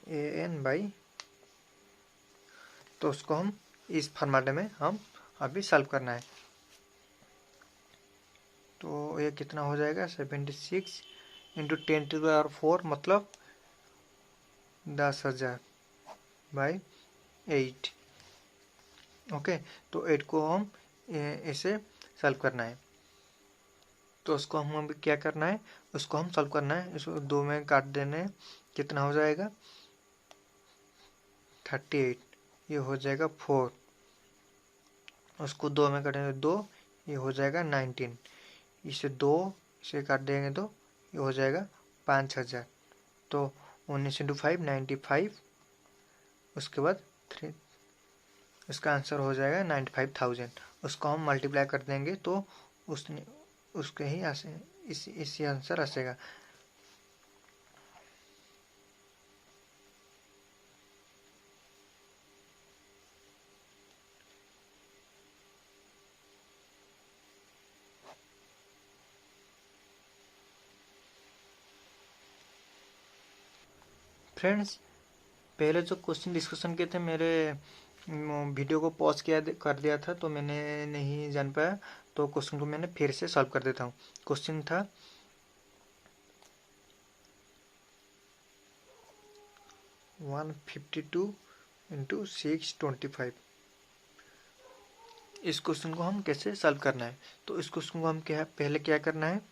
ए एन बाई, तो उसको हम इस फॉर्मेट में हम अभी सॉल्व करना है। तो ये कितना हो जाएगा 76 इंटू 10⁴ मतलब 10,000 बाई 8। ओके, तो 8 को हम इसे सॉल्व करना है। तो उसको हम अभी क्या करना है, उसको हम सॉल्व करना है, इसको 2 में काट देने हैं। कितना हो जाएगा 38, ये हो जाएगा 4, उसको 2 में काटेंगे 2, ये हो जाएगा 19, इसे 2 से काट देंगे तो ये हो जाएगा 5,000। तो 19 इंटू 5 95, उसके बाद 3, इसका आंसर हो जाएगा 95,000। उसको हम मल्टीप्लाई कर देंगे तो उसके ही इसी आंसर आएगा। फ्रेंड्स, पहले जो क्वेश्चन डिस्कशन किए थे मेरे वीडियो को पॉज कर दिया था, तो मैंने नहीं जान पाया, तो क्वेश्चन को मैंने फिर से सॉल्व कर देता हूँ। क्वेश्चन था 152 इंटू 625। इस क्वेश्चन को हम कैसे सॉल्व करना है, तो इस क्वेश्चन को हम पहले क्या करना है,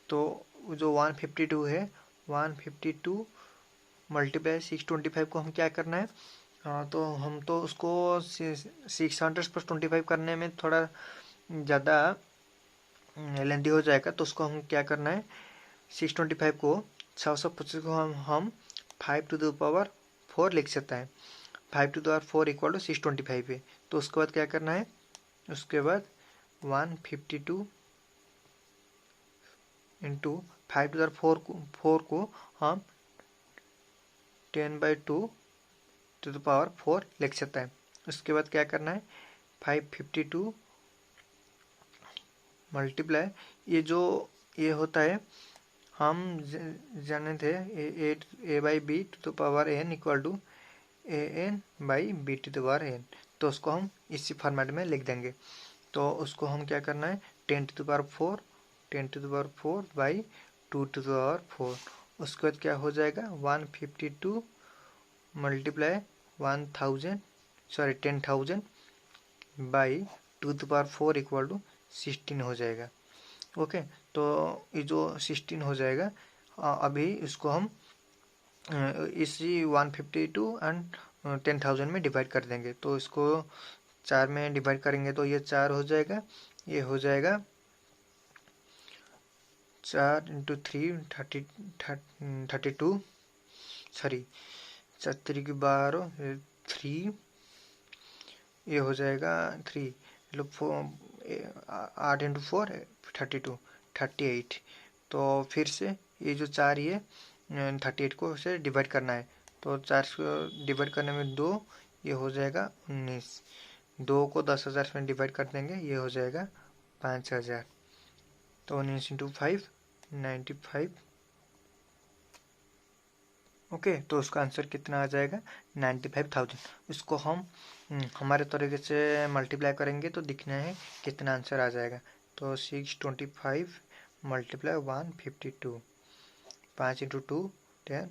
तो जो 152 है 152 मल्टीप्लाई 625 को हम क्या करना है, तो हम तो उसको 600 प्लस 25 करने में थोड़ा ज़्यादा लेंथी हो जाएगा। तो उसको हम क्या करना है, 625 को 625 को हम 5 टू द पावर 4 लिख सकते हैं। 5 to the power 4 equal to 625 है। तो उसके बाद क्या करना है, उसके बाद 152 इंटू 5 टू द पावर 4 को हम 10/2 टू द पावर 4 लिख सकते हैं। उसके बाद क्या करना है, 552 मल्टीप्लाई, ये जो ये होता है हम जाने थे a by b to the power n equal to a n by b to the power n. तो उसको हम इसी फॉर्मेट में लिख देंगे। तो उसको हम क्या करना है, 10 to the power 4 10 to the power 4 by 2 to the power 4। उसके बाद क्या हो जाएगा 152 multiply 10,000 by 2 to the power 4 equal to 16 हो जाएगा। ओके, तो ये जो 16 हो जाएगा, अभी इसको हम इसी 152 एंड 10,000 में डिवाइड कर देंगे। तो इसको 4 में डिवाइड करेंगे तो ये 4 हो जाएगा, ये हो जाएगा 4 इंटू 3 32, सॉरी 4 की 12 3, ये हो जाएगा 3, मतलब 8 इंटू 4 32 38। तो फिर से ये जो 4 ये 38 को से डिवाइड करना है। तो 4 को डिवाइड करने में 2, ये हो जाएगा 19। 2 को 10,000 में डिवाइड कर देंगे, ये हो जाएगा 5,000। तो 19 इंटू 5 95। ओके, तो उसका आंसर कितना आ जाएगा 95,000। इसको हम हमारे तरीके से मल्टीप्लाई करेंगे तो दिखना है कितना आंसर आ जाएगा। तो 625 मल्टीप्लाई 152, 5 इंटू 2 10,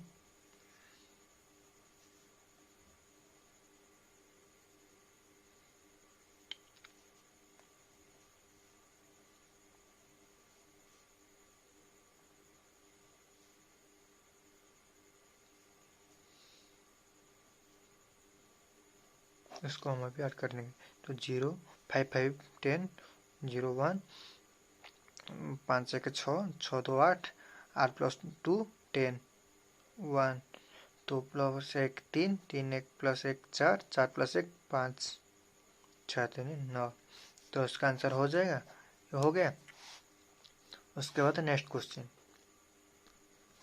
इसको हम अभी ऐड कर लेंगे। तो 0 5 5 10 0 1 5 1 6 6 2 8 8 प्लस 2 10 1, 2 प्लस 1 3 3 1 प्लस 1 4 4 प्लस 1 5 6 3 9। तो इसका आंसर हो जाएगा, ये हो गया। उसके बाद नेक्स्ट क्वेश्चन।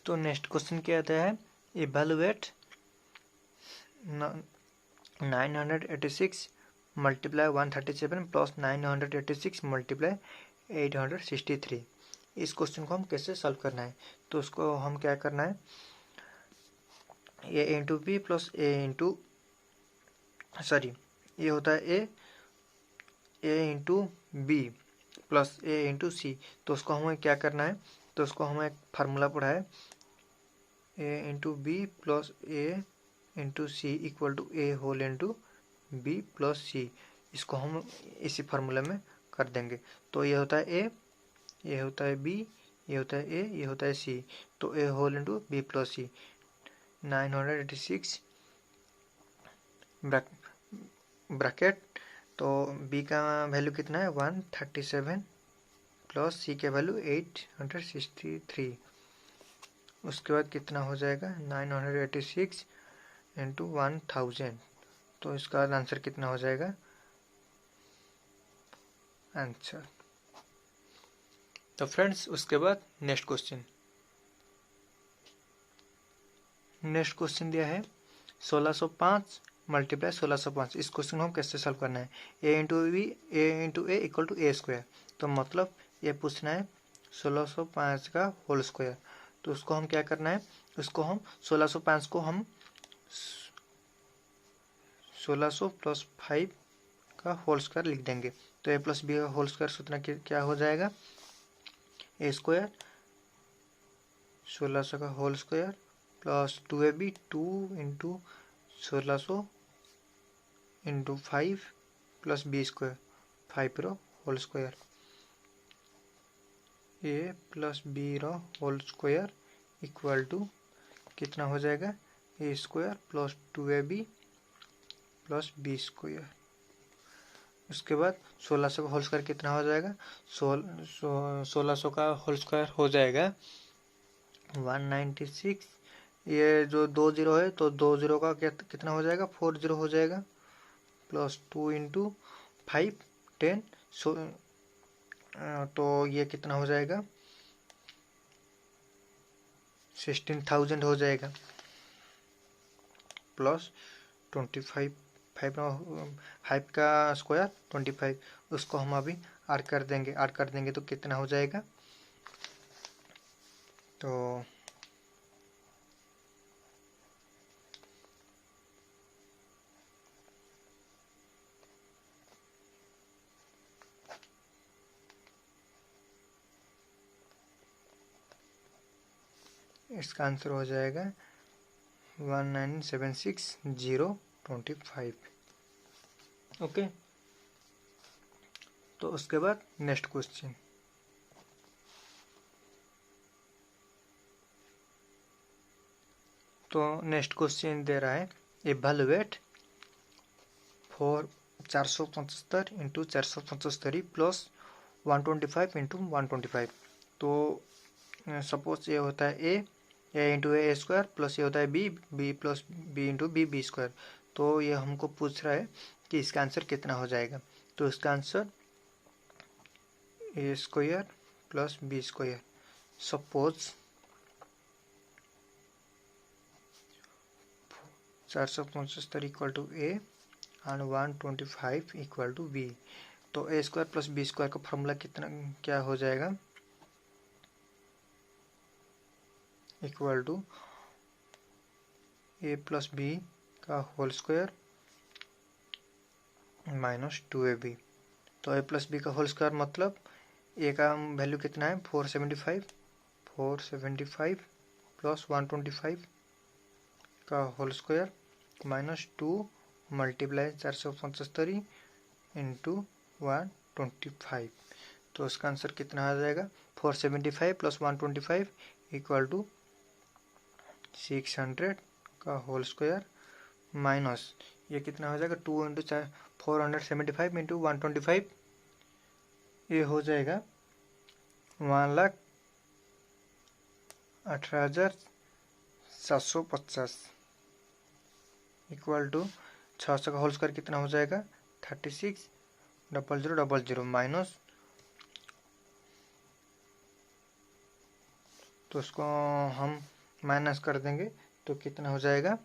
तो नेक्स्ट क्वेश्चन क्या आता है, इवेलुएट 986 मल्टीप्लाई 137 प्लस 986 मल्टीप्लाई 863। इस क्वेश्चन को हम कैसे सॉल्व करना है, तो उसको हम क्या करना है, a into b plus a into sorry ये होता है a into b plus a into सी। तो उसको हमें क्या करना है, तो उसको हमें एक फार्मूला पढ़ा है, a into b plus a into c equal to a whole into b plus c. इसको हम इसी फार्मूले में कर देंगे। तो ये होता है ए, ये होता है बी, ये होता है ए, ये होता है सी। तो ए होल इंटू बी प्लस सी 986 ब्रैकेट। तो बी का वैल्यू कितना है 137 प्लस सी के वैल्यू 863। उसके बाद कितना हो जाएगा 986 इंटू 1000। तो इसका आंसर कितना हो जाएगा आंसर। तो फ्रेंड्स उसके बाद नेक्स्ट क्वेश्चन दिया है 1605 मल्टीप्लाई 1605। इस क्वेश्चन को हम कैसे सॉल्व करना है, a into a equal to a square. तो मतलब ये पूछना है 1605 का होल स्क्वायर। तो उसको हम क्या करना है, उसको हम 1605 को हम 1600 प्लस 5 का होल स्क्वायर लिख देंगे। तो ए प्लस बी का होल स्क्वायर सूत्र क्या हो जाएगा, ए स्क्वायर 1600 का whole square plus 2ab 2 into 1600 into 5 plus b square 5 रो whole square. A plus b रो होल स्क्वायर इक्वल टू कितना हो जाएगा, a square plus 2ab plus b square. उसके बाद 1600 का होल स्क्वायर कितना हो जाएगा, 1600 का होल स्क्वायर हो जाएगा 196। ये जो 2 जीरो है तो 2 जीरो का कितना हो जाएगा 4 जीरो हो जाएगा प्लस 2 इंटू 5 10। तो ये कितना हो जाएगा 16,000 हो जाएगा प्लस 25 5 का स्क्वायर 25। उसको हम अभी ऐड कर देंगे तो कितना हो जाएगा, तो इसका आंसर हो जाएगा 1976025। ओके। तो उसके बाद नेक्स्ट क्वेश्चन, तो नेक्स्ट क्वेश्चन दे रहा है इवैल्यूएट 475 इंटू 475 प्लस 125 इंटू 125। तो सपोज ये होता है a into a square plus ये होता है b plus b into b square. तो ये हमको पूछ रहा है कि इसका आंसर कितना हो जाएगा। तो इसका answer a square plus b square. Suppose 475 equal to a and 125 equal to b. तो a square plus b square का फॉर्मूला क्या हो जाएगा, equal to a plus b का होल स्क्वायर माइनस 2ab। तो ए प्लस बी का whole square मतलब a का वैल्यू कितना है 475 प्लस 125 का whole square minus 2 multiply 475 into 125। तो उसका आंसर कितना आ जाएगा 475 प्लस 125 इक्वल टू 600 का होल स्क्वायर माइनस ये कितना हो जाएगा 2 इंटू 475 इंटू 125। ये हो जाएगा 1,18,750 इक्वल टू 600 का होल स्क्वायर कितना हो जाएगा 36,000,000 माइनस, तो उसको हम माइनस कर देंगे तो कितना हो जाएगा,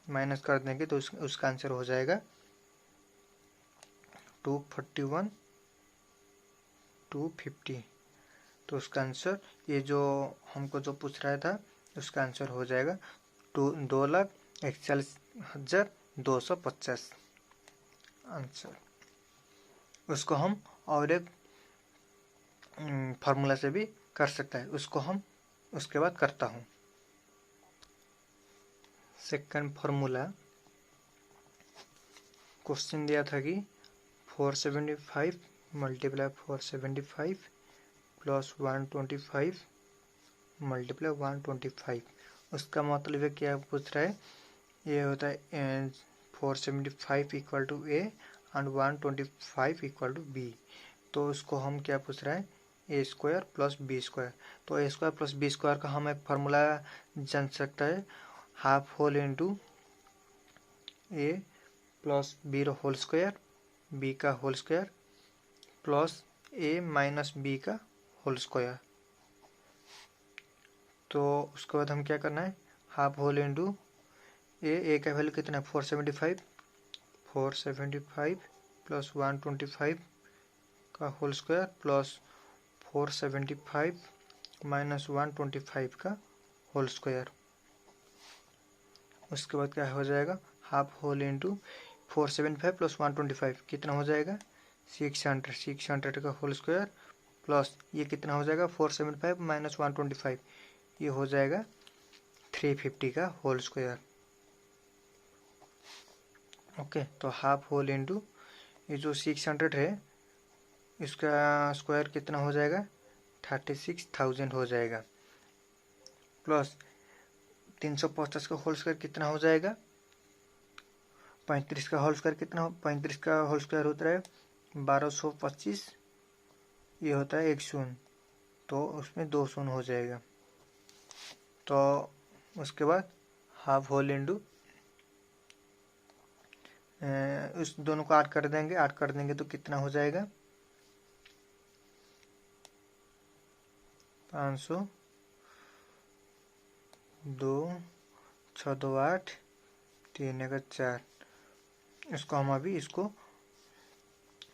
माइनस कर देंगे तो उसका आंसर हो जाएगा 241 250। तो उसका आंसर, ये जो हमको जो पूछ रहा था, उसका आंसर हो जाएगा 2,41,250 आंसर। उसको हम और एक फार्मूला से भी कर सकता है, उसको हम उसके बाद करता हूँ। सेकंड फार्मूला, क्वेश्चन दिया था कि 475 मल्टीप्लाई 475 प्लस 125 मल्टीप्लाई 125। उसका मतलब है क्या पूछ रहा है, ये होता है 475 equal to a and 125 equal to b. तो उसको हम क्या पूछ रहा है, a square plus b square. तो a square plus b square का हम एक फार्मूला जान सकता है, half whole into a plus b whole square, b का whole square plus a minus b का होल स्क्वायर। तो उसके बाद हम क्या करना है, हाफ होल इंटू ए का वैल्यू कितना है 475 प्लस 125 का होल स्क्वायर प्लस 475 माइनस 125 का होल स्क्वायर। उसके बाद क्या हो जाएगा, हाफ होल इंटू 475 प्लस 125 कितना हो जाएगा 600 का होल स्क्वायर प्लस ये कितना हो जाएगा 475 माइनस 125, ये हो जाएगा 350 का होल स्क्वायर। ओके, तो हाफ होल इंटू ये जो 600 है इसका स्क्वायर कितना हो जाएगा 36,000 हो जाएगा, प्लस 350 का होल स्क्वायर कितना हो जाएगा 35 का होल स्क्वायर कितना हो, 35 का होल स्क्वायर होता है 1225, ये होता है 1 शून्य, तो उसमें 2 शून्य हो जाएगा। तो उसके बाद हाफ होल इंटू उस दोनों को ऐड कर देंगे तो कितना हो जाएगा 500, 2 6 2 8 3 1 4। इसको हम अभी इसको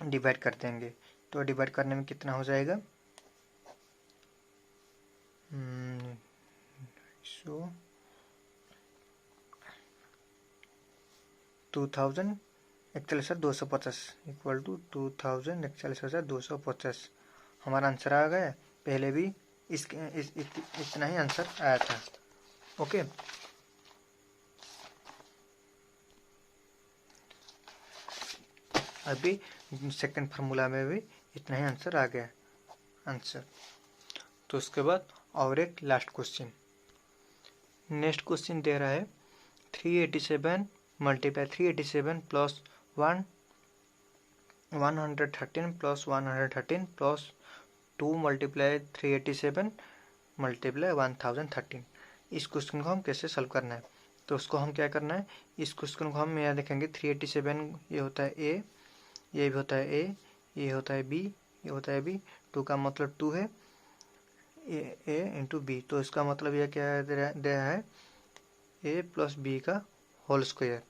डिवाइड कर देंगे, तो डिवाइड करने में कितना हो जाएगा 41,250 इक्वल टू 41,250 हमारा आंसर आ गया। पहले भी इतना ही आंसर आया था। ओके, अभी सेकंड फार्मूला में भी इतना ही आंसर आ गया आंसर। तो उसके बाद और एक लास्ट क्वेश्चन, नेक्स्ट क्वेश्चन दे रहा है 387 multiply 387 plus 113 plus 113 plus 2 multiply 387 multiply 1013। इस क्वेश्चन को हम कैसे सॉल्व करना है, तो उसको हम क्या करना है, इस क्वेश्चन को हम यहाँ देखेंगे 387 ये होता है ए, ये भी होता है ए, ये होता है बी, ये होता है बी, 2 का मतलब 2 है ए इंटू बी। तो इसका मतलब यह क्या दे रहा है ए प्लस बी का होल स्क्वायर।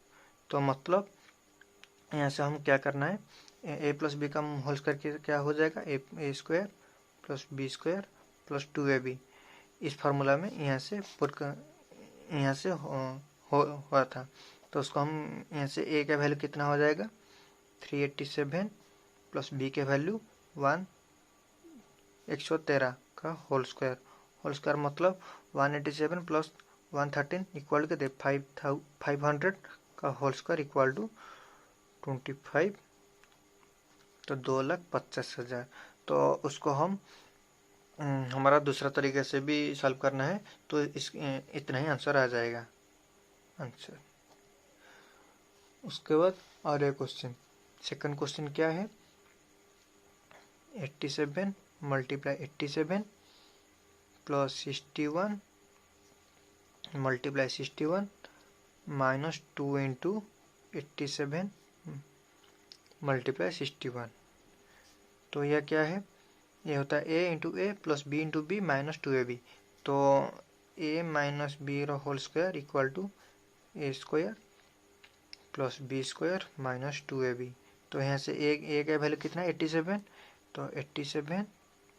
तो मतलब यहाँ से हम क्या करना है, ए प्लस बी का होल स्क्वायर क्या हो जाएगा a square plus b square plus 2ab। इस फार्मूला में यहाँ से हुआ था। तो उसको हम यहाँ से ए का वैल्यू कितना हो जाएगा 387 प्लस बी के वैल्यू 113 का होल स्क्वायर मतलब 187 प्लस 113 इक्वल के 500 का होल स्क्वायर इक्वल टू 25, तो 2,50,000। तो उसको हम हमारा दूसरा तरीके से भी सॉल्व करना है, तो इतना ही आंसर आ जाएगा आंसर। उसके बाद और एक क्वेश्चन, सेकंड क्वेश्चन क्या है 87 multiply 87 plus 61 multiply 61 minus 2 into 87 multiply 61। तो यह क्या है, ये होता है a into a plus b into b minus 2ab। तो a minus b whole square equal to a square plus b square minus 2ab। तो यहाँ से ए का वैल्यू कितना है 87, तो 87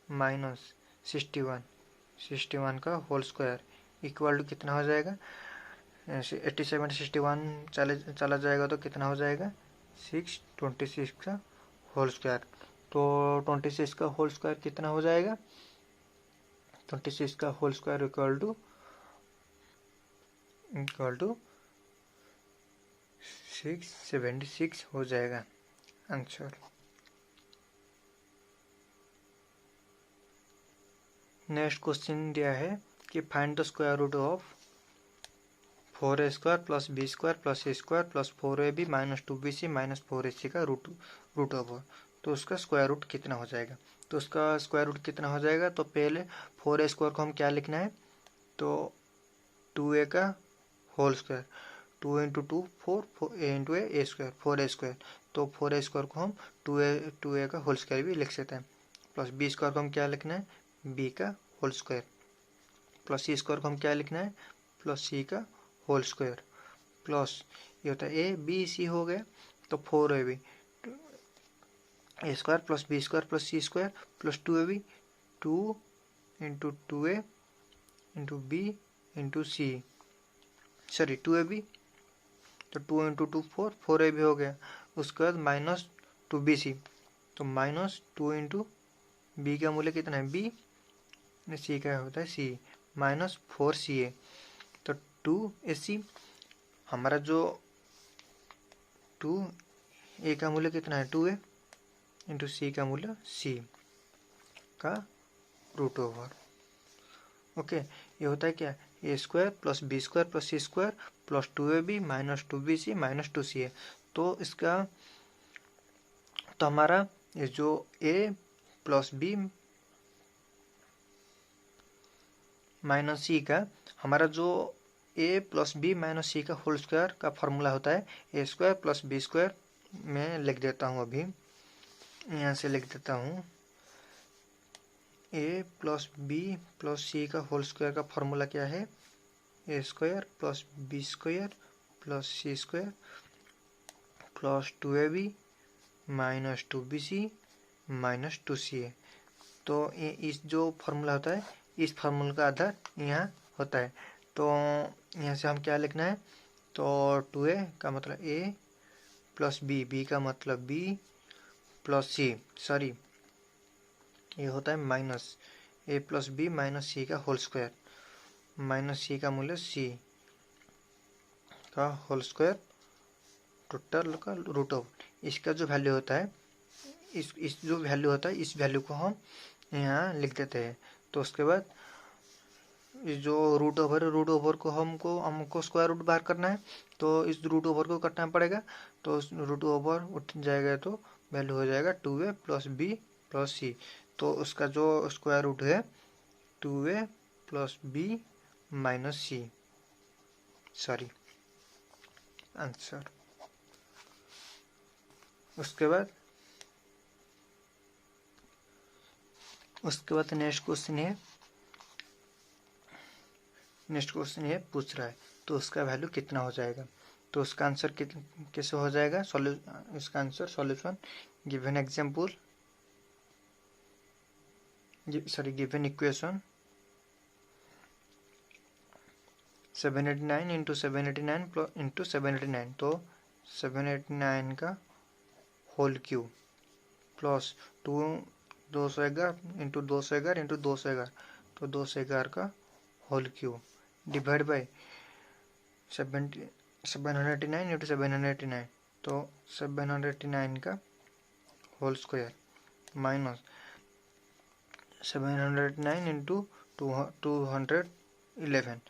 माइनस 61 का होल स्क्वायर इक्वल टू कितना हो जाएगा? 87 से 61 चला जाएगा तो कितना हो जाएगा? 626 का होल स्क्वायर। तो 26 का होल स्क्वायर कितना हो जाएगा? 26 का होल स्क्वायर इक्वल टू 676 हो जाएगा आंसर। नेक्स्ट क्वेश्चन दिया है कि find the square root of 4a² plus b² plus c² plus 4ab minus 2bc minus 4ac का रूट ओवर। तो उसका स्क्वायर रूट कितना हो जाएगा? तो उसका स्क्वायर रूट कितना हो जाएगा? तो पहले 4a² को हम क्या लिखना है? तो 2a का whole square, 2 into 2 4 a into a square 4a²। तो 4a² को हम 2a का होल स्क्वायर भी लिख सकते हैं। प्लस b² को हम क्या लिखना है? b का होल स्क्वायर। प्लस c² को हम क्या लिखना है? प्लस c का होल स्क्वायर। प्लस ये होता है ए बी सी हो गया, तो 4ab a² plus b² plus c² plus 2ab 2 into 2a into b into c, sorry 2ab, तो 2 इंटू 2 4ab हो गया। उसके बाद माइनस 2bc, तो माइनस 2 इंटू बी का मूल्य कितना है? b, सी का होता है c, माइनस 4ca। तो 2ac हमारा जो 2a का मूल्य कितना है? 2a इंटू सी का मूल्य c का रूट ओवर। ओके, ये होता है क्या? a² plus b² plus c² plus 2ab minus 2bc minus 2ca। तो इसका तो हमारा ये जो a plus b minus c का हमारा जो a plus b minus c का होल स्क्वायर का फॉर्मूला होता है a² प्लस b²। मैं लिख देता हूँ, अभी यहाँ से लिख देता हूँ। a plus b plus c का होल स्क्वायर का फॉर्मूला क्या है? a² plus b² plus c² plus 2ab minus 2bc minus 2ca। तो इस जो फॉर्मूला होता है, इस फार्मूला का आधार यहाँ होता है। तो यहाँ से हम क्या लिखना है? तो 2a का मतलब a प्लस b का मतलब b प्लस c, सॉरी ये होता है minus a plus b minus c का होल स्क्वायर, माइनस c का मूल्य c का होल स्क्वायर टोटल का रूट ओवर। इसका जो वैल्यू होता है, इस जो वैल्यू होता है, इस वैल्यू को हम यहाँ लिख देते हैं। तो उसके बाद जो रूट ओवर है, रूट ओवर को हमको स्क्वायर रूट बाहर करना है, तो इस रूट ओवर को करना पड़ेगा। तो रूट ओवर उठ जाएगा तो वैल्यू हो जाएगा 2a प्लस बी प्लस सी। तो उसका जो स्क्वायर रूट है 2a प्लस बी माइनस सी, सॉरी आंसर। उसके बाद नेक्स्ट क्वेश्चन ये पूछ रहा है, तो उसका वैल्यू कितना हो जाएगा? तो उसका आंसर कैसे हो जाएगा? इसका answer solution given example, sorry given equation 789 into 789 into 789, तो 789 का whole cube plus 211 into 211 into 211, तो 211 का whole cube divide by 789 into 789, तो 789 का whole square minus 709 into 211,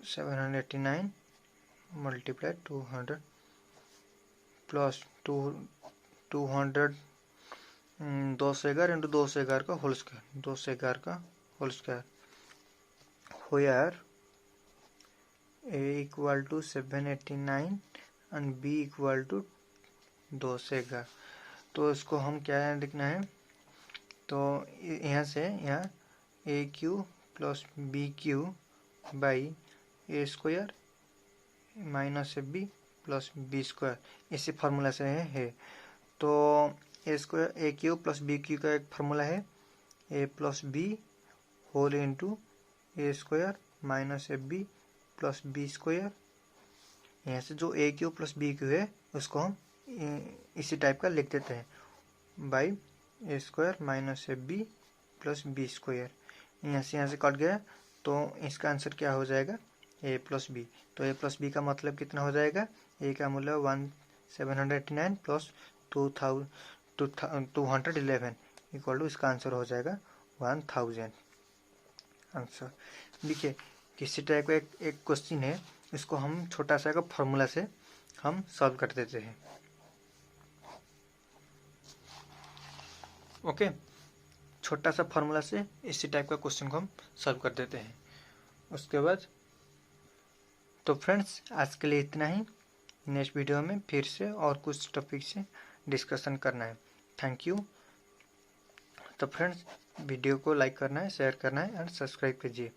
789 multiply 200 plus 200 211 into 211 का होल स्क्वायर, 211 का whole square where a equal to 789 and b equal to 211। तो इसको हम क्या लिखना है? तो यहाँ से यहाँ a cube plus b cube by a square minus b plus b square, इसी फार्मूला से है। तो a cube plus b cube का एक फार्मूला है a plus b whole into a square minus f b plus b square. यहाँ से जो a cube plus b cube है उसको हम इसी टाइप का लिख देते हैं by a square minus f b plus b square. यहाँ से कट गया तो इसका आंसर क्या हो जाएगा ए प्लस बी। तो ए प्लस बी का मतलब कितना हो जाएगा, ए का मूल्य 1789 प्लस 211 इक्वल टू इसका आंसर हो जाएगा 1000 आंसर। देखिए किसी टाइप का एक क्वेश्चन है, इसको हम छोटा सा एक फॉर्मूला से हम सॉल्व कर देते हैं। ओके, छोटा सा फॉर्मूला से इसी टाइप का क्वेश्चन को हम सॉल्व कर देते हैं। उसके बाद तो फ्रेंड्स आज के लिए इतना ही। नेक्स्ट वीडियो में फिर से और कुछ टॉपिक से डिस्कशन करना है। Thank you. तो फ्रेंड्स वीडियो को लाइक करना है, शेयर करना है एंड सब्सक्राइब कीजिए।